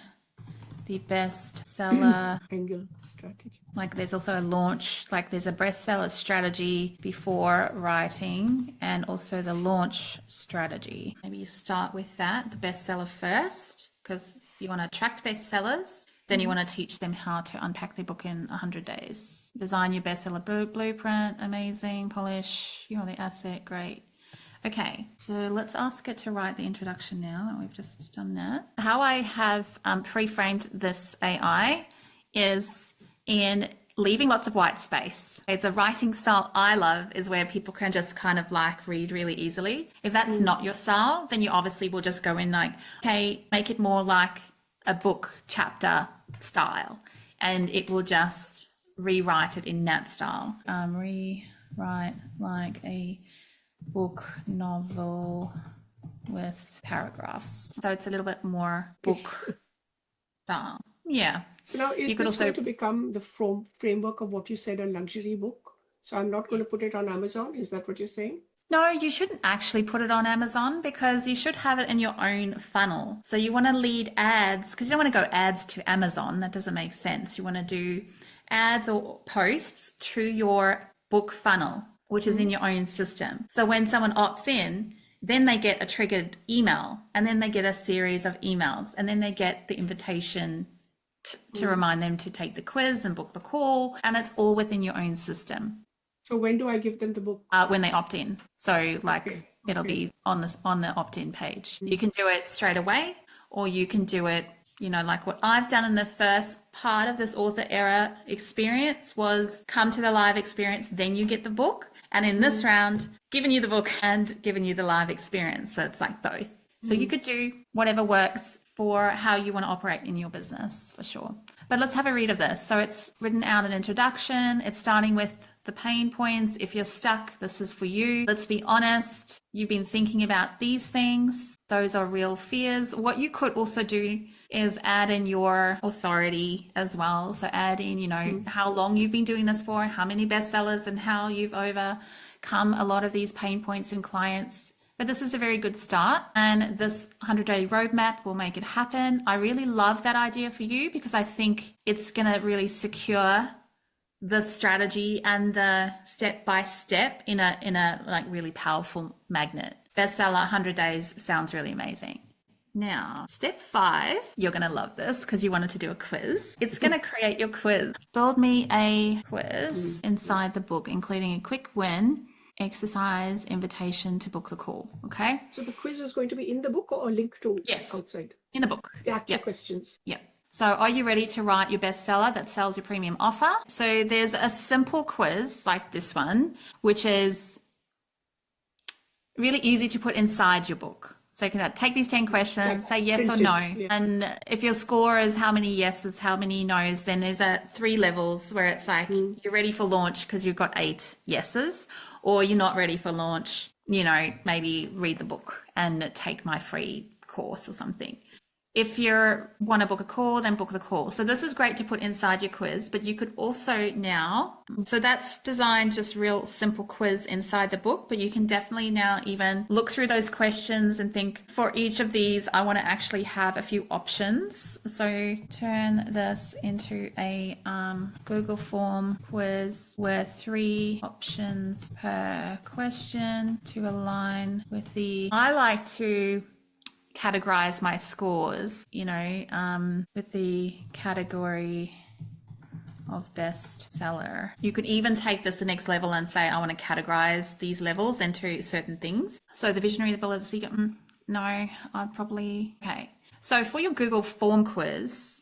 the bestseller angle strategy. Like there's also a launch, like there's a bestseller strategy before writing and also the launch strategy. Maybe you start with that, the bestseller first, because you want to attract bestsellers. Then you want to teach them how to unpack their book in 100 days. Design your bestseller blueprint, amazing, polish, you're the asset, great. Okay, so let's ask it to write the introduction now. We've just done that. How I have pre-framed this AI is in leaving lots of white space. The writing style I love is where people can just kind of read really easily. If that's not your style, then you obviously will just go in make it more like a book chapter style, and it will just rewrite it in that style. Rewrite like a book novel with paragraphs. So it's a little bit more book style. Yeah. So now is this going to become the framework of what you said, a luxury book? So I'm not going to put it on Amazon. Is that what you're saying? No, you shouldn't actually put it on Amazon because you should have it in your own funnel. So you want to lead ads because you don't want to go ads to Amazon. That doesn't make sense. You want to do ads or posts to your book funnel, which is in your own system. So when someone opts in, then they get a triggered email, and then they get a series of emails, and then they get the invitation to remind them to take the quiz and book the call, and it's all within your own system. So when do I give them the book? When they opt in. So like it'll be on the opt-in page. You can do it straight away, or you can do it, you know, like what I've done in the first part of this author era experience was come to the live experience, then you get the book. And in this round, giving you the book and giving you the live experience. So it's like both. So you could do whatever works for how you want to operate in your business, for sure. But let's have a read of this. So it's written out an introduction. It's starting with the pain points. If you're stuck, this is for you. Let's be honest. You've been thinking about these things. Those are real fears. What you could also do is add in your authority as well. So add in, you know, how long you've been doing this for, how many bestsellers, and how you've overcome a lot of these pain points in clients. But this is a very good start, and this 100-day roadmap will make it happen. I really love that idea for you because I think it's going to really secure the strategy and the step-by-step in a like really powerful magnet. Bestseller 100 days sounds really amazing. Now, step 5, you're going to love this because you wanted to do a quiz. It's going to create your quiz. Build me a quiz inside the book, including a quick win, exercise, invitation to book the call. Okay. So the quiz is going to be in the book or a link to Yes. outside? In the book. The actual questions. Yep. So are you ready to write your bestseller that sells your premium offer? So there's a simple quiz like this one, which is really easy to put inside your book. So you can take these 10 questions, say yes or no. Yeah. And if your score is how many yeses, how many no's, then there's 3 levels where it's like you're ready for launch because you've got 8 yeses, or you're not ready for launch, you know, maybe read the book and take my free course or something. If you want to book a call, then book the call. So this is great to put inside your quiz, but you could also now, so that's designed just real simple quiz inside the book, but you can definitely now even look through those questions and think for each of these, I want to actually have a few options. So turn this into a Google form quiz with 3 options per question to align with I like to categorize my scores, you know, with the category of bestseller. You could even take this the next level and say, I want to categorize these levels into certain things. So the visionary, the builder, the seeker, no, I'd probably, okay. So for your Google form quiz,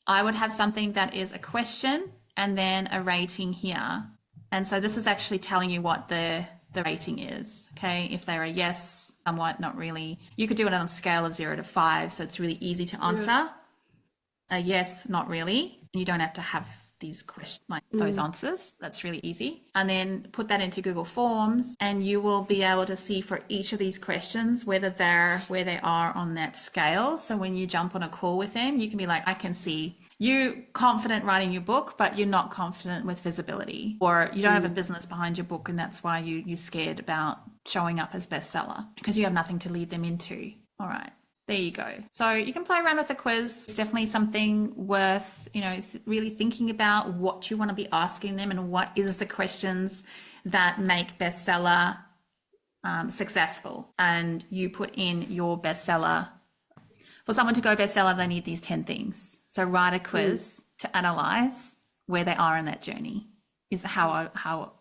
I would have something that is a question and then a rating here. And so this is actually telling you what the rating is, okay? If they're a yes, somewhat, not really. You could do it on a scale of 0 to 5, so it's really easy to answer. A yes, not really. And you don't have to have these questions, like those answers. That's really easy. And then put that into Google Forms, and you will be able to see for each of these questions whether they're where they are on that scale. So when you jump on a call with them, you can be like, I can see you confident writing your book, but you're not confident with visibility, or you don't have a business behind your book, and that's why you're scared about showing up as bestseller because you have nothing to lead them into. All right, there you go. So you can play around with the quiz. It's definitely something worth, you know, really thinking about what you want to be asking them and what is the questions that make bestseller successful. And you put in your bestseller. For someone to go bestseller, they need these 10 things. So write a quiz to analyze where they are in that journey is how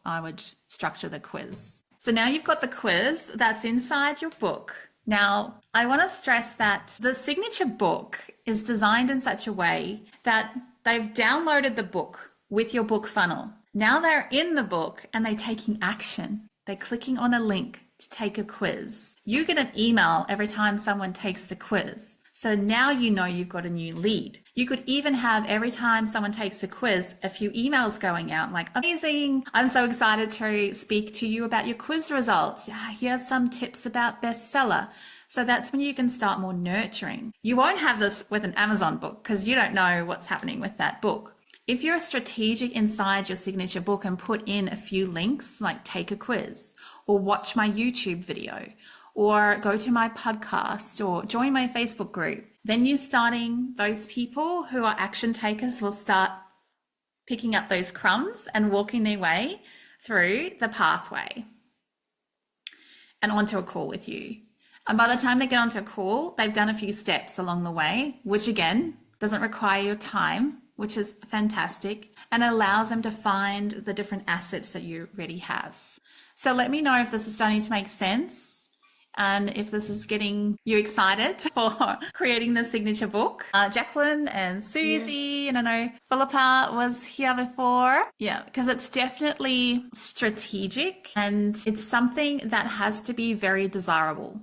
I would structure the quiz. So now you've got the quiz that's inside your book. Now, I want to stress that the signature book is designed in such a way that they've downloaded the book with your book funnel. Now they're in the book and they're taking action. They're clicking on a link to take a quiz. You get an email every time someone takes the quiz. So now you know you've got a new lead. You could even have every time someone takes a quiz, a few emails going out like, amazing, I'm so excited to speak to you about your quiz results. Here's some tips about bestseller. So that's when you can start more nurturing. You won't have this with an Amazon book because you don't know what's happening with that book. If you're strategic inside your signature book and put in a few links like take a quiz or watch my YouTube video, or go to my podcast, or join my Facebook group. Then you're starting, those people who are action takers will start picking up those crumbs and walking their way through the pathway and onto a call with you. And by the time they get onto a call, they've done a few steps along the way, which again, doesn't require your time, which is fantastic, and allows them to find the different assets that you already have. So let me know if this is starting to make sense and if this is getting you excited for creating the signature book. Jacqueline and Susie, and I know Philippa was here before. Yeah, because it's definitely strategic and it's something that has to be very desirable.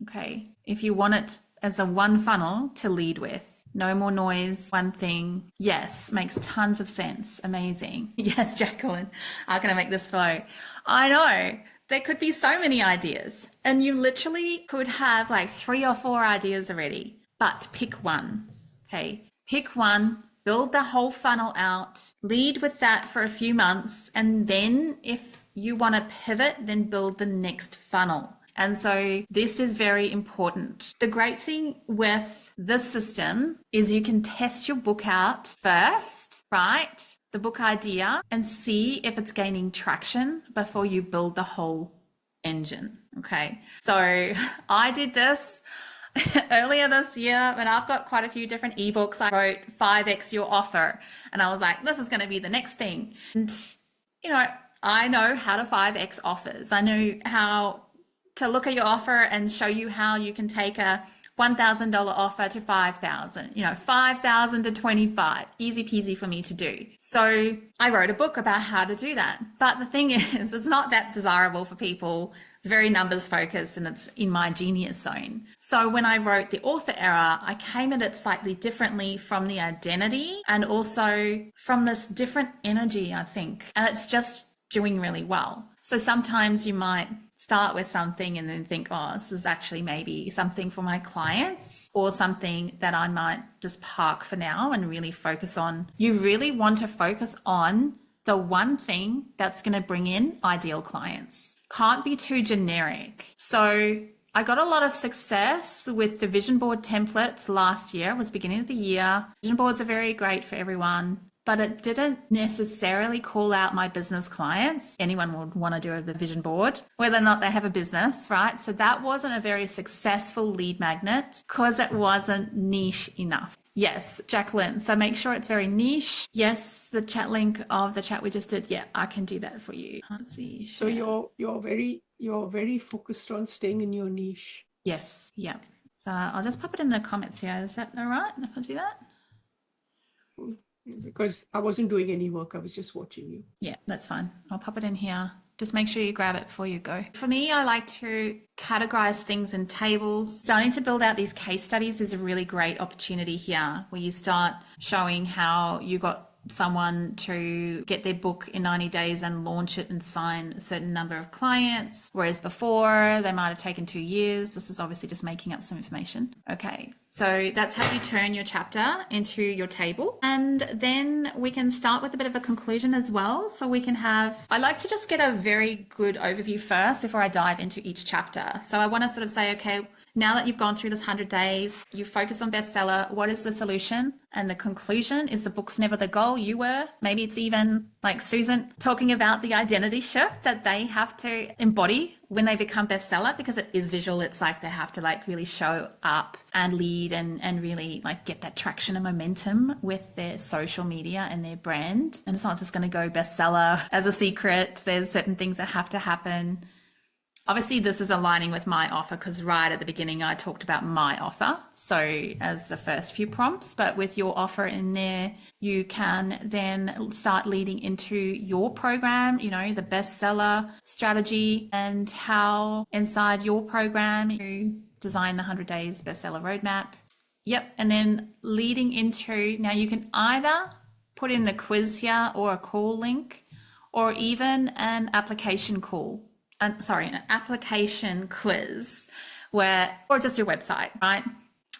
Okay, if you want it as a one funnel to lead with. No more noise, one thing. Yes, makes tons of sense. Amazing. Yes, Jacqueline, I'm going to make this flow. I know. There could be so many ideas, and you literally could have like 3 or 4 ideas already, but pick one. Okay, pick one, build the whole funnel out, lead with that for a few months, and then if you want to pivot, then build the next funnel. And so this is very important. The great thing with this system is you can test your book out first, right? The book idea, and see if it's gaining traction before you build the whole engine. Okay. So I did this earlier this year, and I've got quite a few different ebooks. I wrote 5x your offer, and I was like, this is going to be the next thing. And, you know, I know how to 5x offers. I know how to look at your offer and show you how you can take a $1,000 offer to $5,000, $5,000 to $25,000, easy peasy for me to do. So I wrote a book about how to do that. But the thing is, it's not that desirable for people. It's very numbers focused and it's in my genius zone. So when I wrote The Author Era, I came at it slightly differently from the identity and also from this different energy, I think. And it's just doing really well. So sometimes you might start with something and then think, oh, this is actually maybe something for my clients or something that I might just park for now and really focus on. You really want to focus on the one thing that's going to bring in ideal clients. Can't be too generic. So I got a lot of success with the vision board templates last year. It was beginning of the year. Vision boards are very great for everyone, but it didn't necessarily call out my business clients. Anyone would want to do a vision board, whether or not they have a business, right? So that wasn't a very successful lead magnet because it wasn't niche enough. Yes, Jacqueline. So make sure it's very niche. Yes, the chat link of the chat we just did. Yeah, I can do that for you. Can't see. So you're very focused on staying in your niche. Yes. Yeah. So I'll just pop it in the comments here. Is that all right if I do that? Because I wasn't doing any work. I was just watching you. Yeah, that's fine. I'll pop it in here. Just make sure you grab it before you go. For me, I like to categorize things in tables. Starting to build out these case studies is a really great opportunity here where you start showing how you got someone to get their book in 90 days and launch it and sign a certain number of clients, whereas before they might have taken 2 years. This is obviously just making up some information. Okay, so that's how you turn your chapter into your table. And then we can start with a bit of a conclusion as well. So we can have, I like to just get a very good overview first before I dive into each chapter. So I want to sort of say, okay, now that you've gone through this 100 days, you focus on bestseller, what is the solution? And the conclusion is the book's never the goal. You were. Maybe it's even like Susan talking about the identity shift that they have to embody when they become bestseller, because it is visual. It's like they have to like really show up and lead and really like get that traction and momentum with their social media and their brand. And it's not just going to go bestseller as a secret. There's certain things that have to happen. Obviously, this is aligning with my offer because right at the beginning, I talked about my offer. So as the first few prompts, but with your offer in there, you can then start leading into your program, the bestseller strategy and how inside your program you design the 100 days bestseller roadmap. Yep. And then leading into, now you can either put in the quiz here or a call link or even an application call. An application quiz or just your website, right?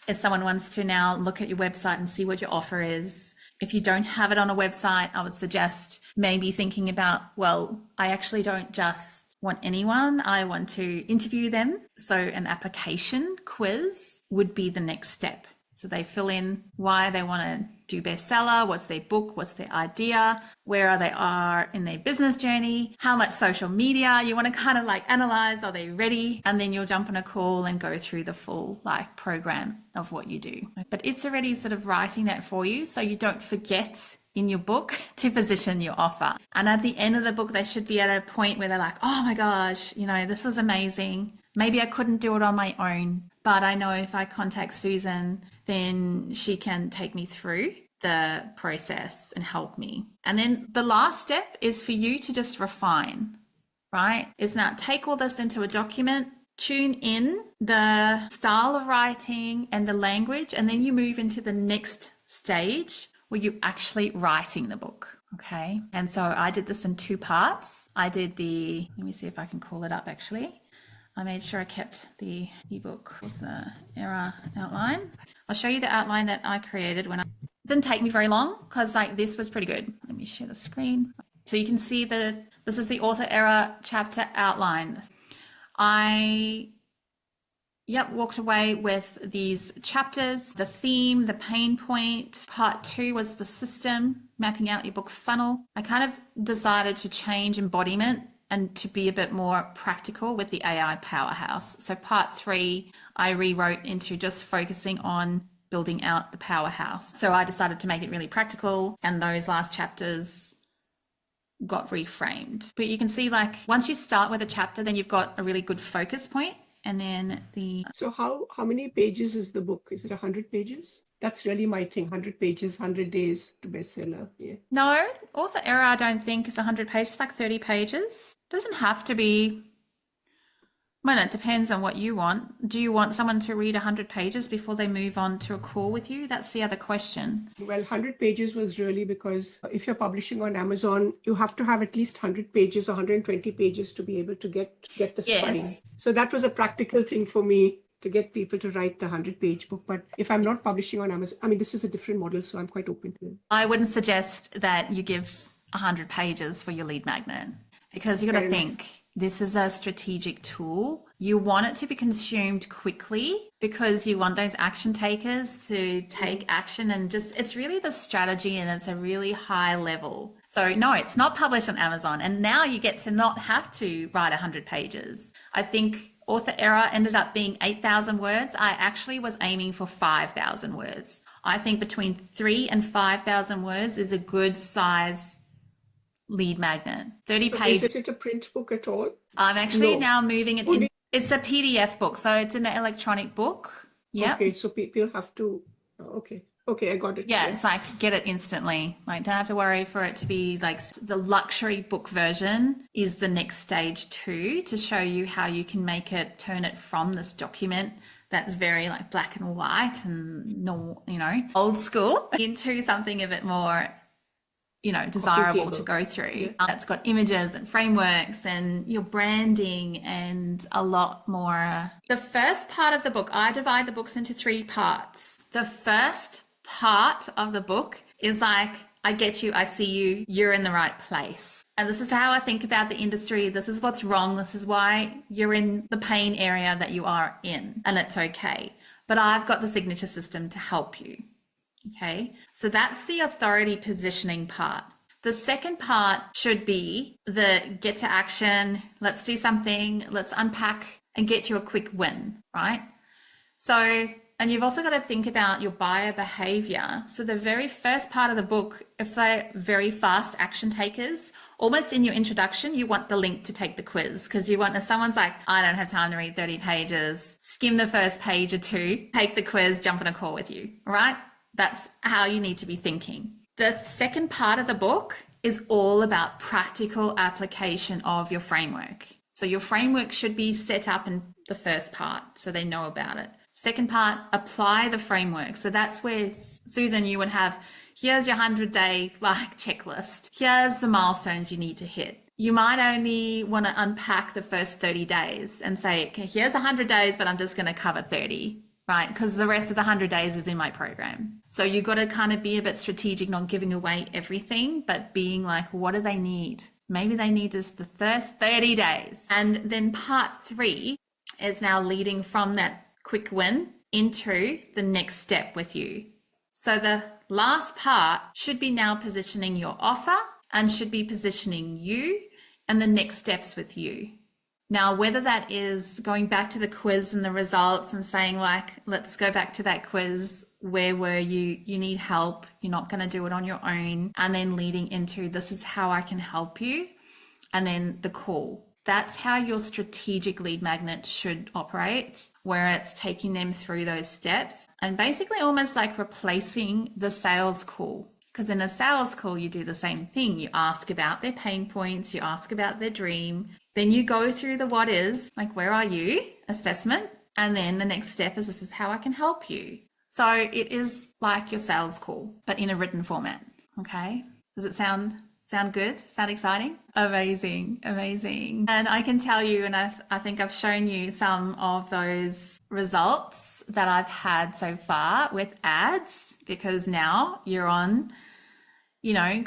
If someone wants to now look at your website and see what your offer is, if you don't have it on a website, I would suggest maybe thinking about, well, I actually don't just want anyone. I want to interview them. So an application quiz would be the next step. So they fill in why they want to do bestseller, what's their book, what's their idea, where they are in their business journey, how much social media you want to kind of like analyze, are they ready? And then you'll jump on a call and go through the full like program of what you do. But it's already sort of writing that for you so you don't forget in your book to position your offer. And at the end of the book, they should be at a point where they're like, oh my gosh, this is amazing. Maybe I couldn't do it on my own, but I know if I contact Susan, then she can take me through the process and help me. And then the last step is for you to just refine, right? Is now take all this into a document, tune in the style of writing and the language, and then you move into the next stage where you're actually writing the book. Okay. And so I did this in 2 parts. I did let me see if I can call it up actually. I made sure I kept the ebook with the error outline. I'll show you the outline that I created it didn't take me very long because like this was pretty good. Let me share the screen. So you can see this is the author error chapter outline. I walked away with these chapters, the theme, the pain point. Part 2 was the system, mapping out your book funnel. I kind of decided to change embodiment and to be a bit more practical with the AI powerhouse. So part 3, I rewrote into just focusing on building out the powerhouse. So I decided to make it really practical, and those last chapters got reframed. But you can see like once you start with a chapter, then you've got a really good focus point. And then So how many pages is the book? Is it 100 pages? That's really my thing. 100 pages, 100 days to bestseller. Yeah. No, author error I don't think is 100 pages, like 30 pages. Doesn't have to be. Well, it depends on what you want. Do you want someone to read 100 pages before they move on to a call with you? That's the other question. Well, 100 pages was really because if you're publishing on Amazon, you have to have at least 100 pages or 120 pages to be able to get the spine. Yes. So that was a practical thing for me to get people to write the 100-page book. But if I'm not publishing on Amazon, I mean, this is a different model, so I'm quite open to it. I wouldn't suggest that you give 100 pages for your lead magnet because you've got to think. This is a strategic tool. You want it to be consumed quickly because you want those action takers to take action, and it's really the strategy, and it's a really high level. So no, it's not published on Amazon, and now you get to not have to write 100 pages. I think author error ended up being 8,000 words. I actually was aiming for 5,000 words. I think between 3,000 and 5,000 words is a good size lead magnet. 30 pages. Is it a print book at all? I'm actually now moving it in. It's a PDF book, so it's an electronic book. Yeah. Okay, so people have to. Okay, I got it. Yeah, it's like get it instantly. Like don't have to worry for it to be like the luxury book version is the next stage 2 to show you how you can turn it from this document that's very like black and white and old school into something a bit more desirable to go through. That's got images and frameworks and your branding and a lot more. The first part of the book, I divide the books into 3 parts. The first part of the book is like, I get you, I see you, you're in the right place. And this is how I think about the industry. This is what's wrong. This is why you're in the pain area that you are in, and it's okay. But I've got the signature system to help you. Okay, so that's the authority positioning part. The second part should be the get to action. Let's do something. Let's unpack and get you a quick win, right? So, and you've also got to think about your buyer behavior. So the very first part of the book, if they're very fast action takers, almost in your introduction, you want the link to take the quiz because you want, if someone's like, I don't have time to read 30 pages, skim the first page or 2, take the quiz, jump on a call with you, all right? That's how you need to be thinking. The second part of the book is all about practical application of your framework. So your framework should be set up in the first part so they know about it. Second part, apply the framework. So that's where, Susan, you would have, here's your 100-day checklist. Here's the milestones you need to hit. You might only want to unpack the first 30 days and say, okay, here's 100 days, but I'm just going to cover 30. right? Because the rest of the 100 days is in my program. So you've got to kind of be a bit strategic, not giving away everything, but being like, what do they need? Maybe they need just the first 30 days. And then part 3 is now leading from that quick win into the next step with you. So the last part should be now positioning your offer and should be positioning you and the next steps with you. Now, whether that is going back to the quiz and the results and saying like, let's go back to that quiz. Where were you? You need help. You're not going to do it on your own. And then leading into, this is how I can help you. And then the call. That's how your strategic lead magnet should operate, where it's taking them through those steps and basically almost like replacing the sales call. Because in a sales call, you do the same thing. You ask about their pain points, you ask about their dream, then you go through the what is, like where are you assessment, and then the next step is, this is how I can help you. So it is like your sales call, but in a written format. Okay. Does it sound good? Sound exciting? Amazing. And I can tell you, and I think I've shown you some of those results that I've had so far with ads, because now you're on,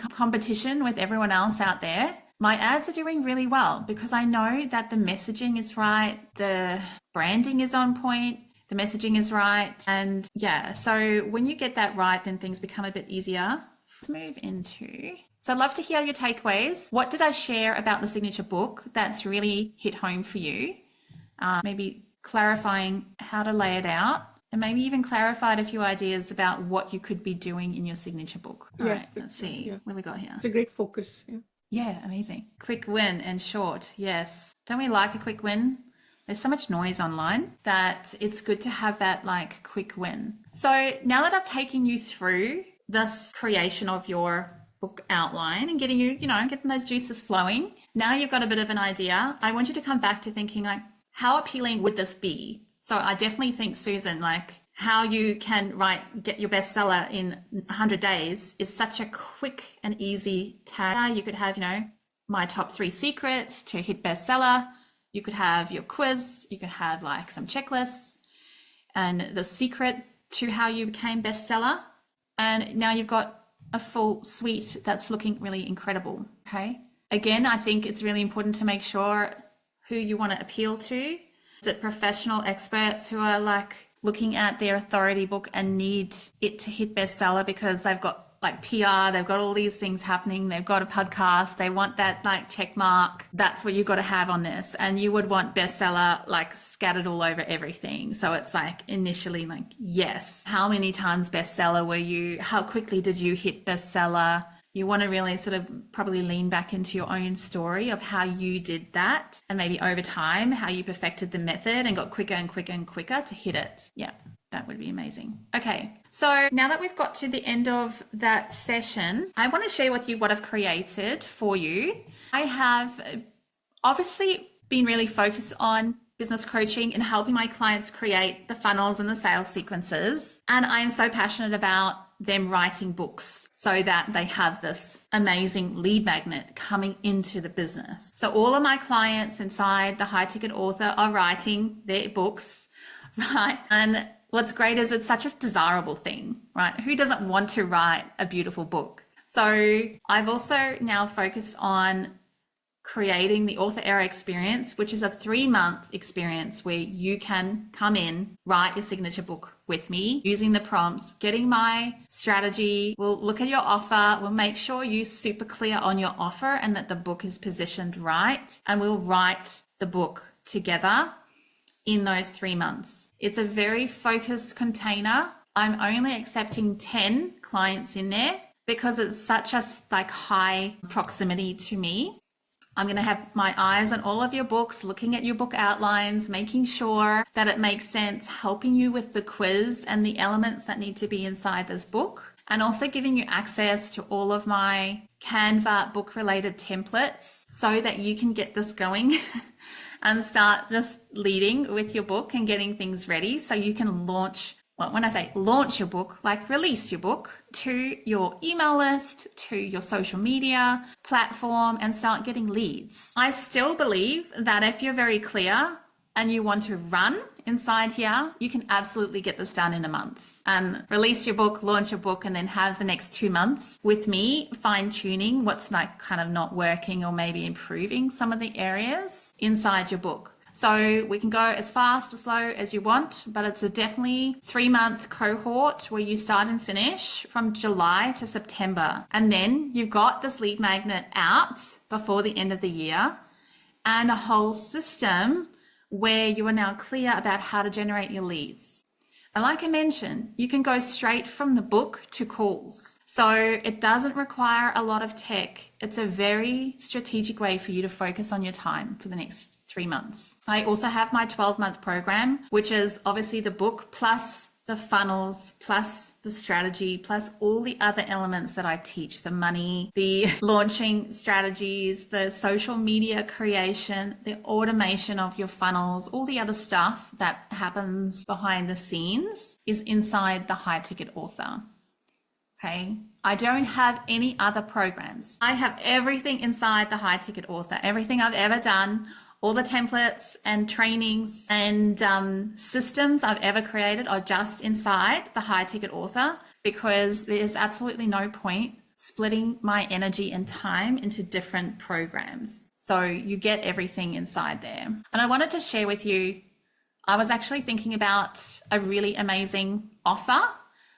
competition with everyone else out there. My ads are doing really well because I know that the messaging is right, the branding is on point, the messaging is right. And yeah, so when you get that right, then things become a bit easier. Let's move into... So I'd love to hear your takeaways. What did I share about the signature book that's really hit home for you? Maybe clarifying how to lay it out, and maybe even clarified a few ideas about what you could be doing in your signature book. All right, let's see what we got here. It's a great focus. Yeah, amazing. Quick win and short. Yes. Don't we like a quick win? There's so much noise online that it's good to have that like quick win. So now that I've taken you through this creation of your book outline and getting you, getting those juices flowing, now you've got a bit of an idea. I want you to come back to thinking like, how appealing would this be? So I definitely think, Susan, like how you can get your bestseller in 100 days is such a quick and easy tag. You could have, my top 3 secrets to hit bestseller. You could have your quiz. You could have like some checklists and the secret to how you became bestseller. And now you've got a full suite that's looking really incredible. Okay. Again, I think it's really important to make sure who you want to appeal to. Is it professional experts who are like looking at their authority book and need it to hit bestseller because they've got like PR, they've got all these things happening, they've got a podcast, they want that like check mark. That's what you've got to have on this. And you would want bestseller like scattered all over everything. So it's like initially like, yes, how many times bestseller were you? How quickly did you hit bestseller? You want to really sort of probably lean back into your own story of how you did that, and maybe over time, how you perfected the method and got quicker and quicker and quicker to hit it. Yeah, that would be amazing. Okay, so now that we've got to the end of that session, I want to share with you what I've created for you. I have obviously been really focused on business coaching and helping my clients create the funnels and the sales sequences. And I am so passionate about them writing books so that they have this amazing lead magnet coming into the business. So all of my clients inside the High Ticket Author are writing their books, right? And what's great is it's such a desirable thing, right? Who doesn't want to write a beautiful book? So I've also now focused on creating the Author Era experience, which is a 3-month experience where you can come in, write your signature book with me using the prompts, getting my strategy. We'll look at your offer. We'll make sure you're super clear on your offer and that the book is positioned right. And we'll write the book together in those 3 months. It's a very focused container. I'm only accepting 10 clients in there because it's such a high proximity to me. I'm going to have my eyes on all of your books, looking at your book outlines, making sure that it makes sense, helping you with the quiz and the elements that need to be inside this book, and also giving you access to all of my Canva book-related templates so that you can get this going and start just leading with your book and getting things ready so you can launch. Well, when I say launch your book, like release your book to your email list, to your social media platform, and start getting leads. I still believe that if you're very clear and you want to run inside here, you can absolutely get this done in a month and release your book, launch your book, and then have the next 2 months with me fine tuning what's like kind of not working or maybe improving some of the areas inside your book. So we can go as fast or slow as you want, but it's a definitely 3-month cohort where you start and finish from July to September. And then you've got this lead magnet out before the end of the year and a whole system where you are now clear about how to generate your leads. And like I mentioned, you can go straight from the book to calls. So it doesn't require a lot of tech. It's a very strategic way for you to focus on your time for the next 3 months. I also have my 12-month program, which is obviously the book plus the funnels, plus the strategy, plus all the other elements that I teach, the money, the launching strategies, the social media creation, the automation of your funnels, all the other stuff that happens behind the scenes is inside the High Ticket Author. Okay. I don't have any other programs. I have everything inside the High Ticket Author, everything I've ever done. All the templates and trainings and systems I've ever created are just inside the High Ticket Author, because there's absolutely no point splitting my energy and time into different programs. So you get everything inside there. And I wanted to share with you, I was actually thinking about a really amazing offer,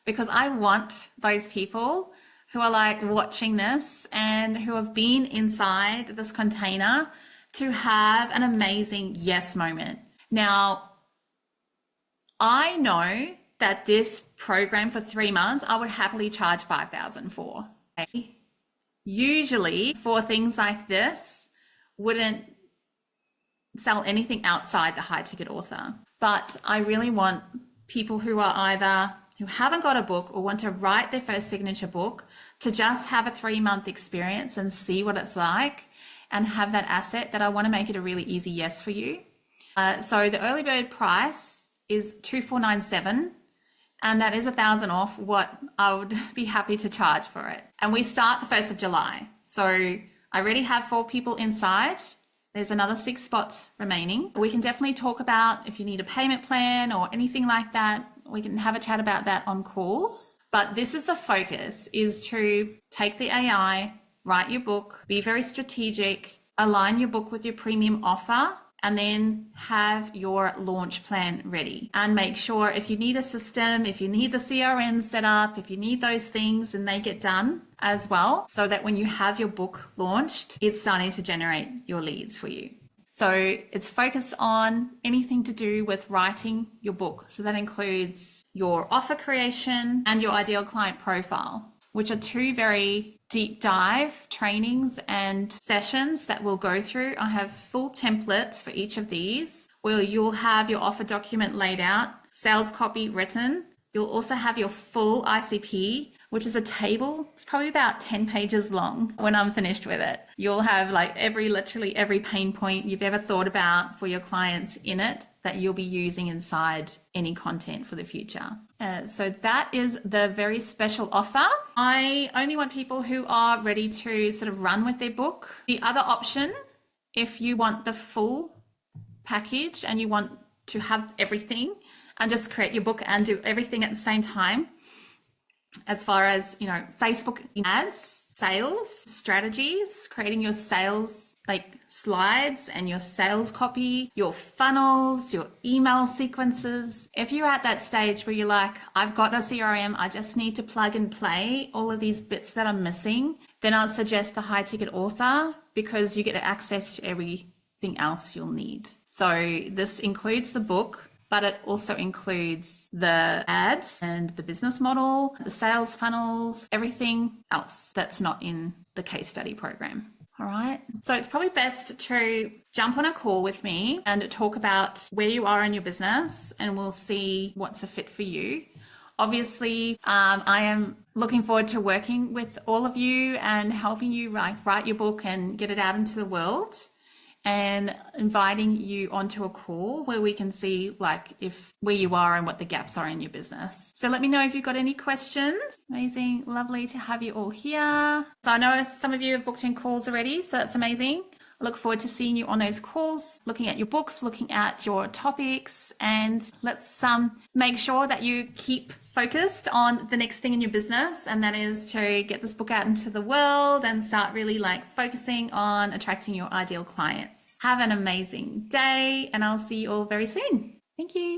because I want those people who are like watching this and who have been inside this container to have an amazing yes moment. Now, I know that this program for 3 months, I would happily charge $5,000 for. Okay? Usually for things like this, wouldn't sell anything outside the High Ticket Author. But I really want people who are either who haven't got a book or want to write their first signature book to just have a 3-month experience and see what it's like, and have that asset that I want to make it a really easy yes for you. So the early bird price is $2,497, and that is $1,000 off what I would be happy to charge for it. And we start the 1st of July. So I already have 4 people inside. There's another 6 spots remaining. We can definitely talk about if you need a payment plan or anything like that. We can have a chat about that on calls. But this is the focus, is to take the AI, write your book, be very strategic, align your book with your premium offer, and then have your launch plan ready. And make sure if you need a system, if you need the CRM set up, if you need those things, and they get done as well, so that when you have your book launched, it's starting to generate your leads for you. So it's focused on anything to do with writing your book. So that includes your offer creation and your ideal client profile, which are 2 very deep dive trainings and sessions that we'll go through. I have full templates for each of these where you'll have your offer document laid out, sales copy written. You'll also have your full ICP, which is a table. It's probably about 10 pages long when I'm finished with it. You'll have like literally every pain point you've ever thought about for your clients in it that you'll be using inside any content for the future. So that is the very special offer. I only want people who are ready to sort of run with their book. The other option, if you want the full package and you want to have everything and just create your book and do everything at the same time, as far as, Facebook ads, sales strategies, creating your sales slides and your sales copy, your funnels, your email sequences. If you're at that stage where you're like, I've got a CRM, I just need to plug and play all of these bits that I'm missing, then I'll suggest the High Ticket Author, because you get access to everything else you'll need. So this includes the book, but it also includes the ads and the business model, the sales funnels, everything else that's not in the case study program. All right. So it's probably best to jump on a call with me and talk about where you are in your business, and we'll see what's a fit for you. Obviously, I am looking forward to working with all of you and helping you write your book and get it out into the world, and inviting you onto a call where we can see where you are and what the gaps are in your business. So let me know if you've got any questions. Amazing. Lovely to have you all here. So I know some of you have booked in calls already, so that's amazing. I look forward to seeing you on those calls, looking at your books, looking at your topics, and let's make sure that you keep focused on the next thing in your business, and that is to get this book out into the world and start really focusing on attracting your ideal clients. Have an amazing day, and I'll see you all very soon. Thank you.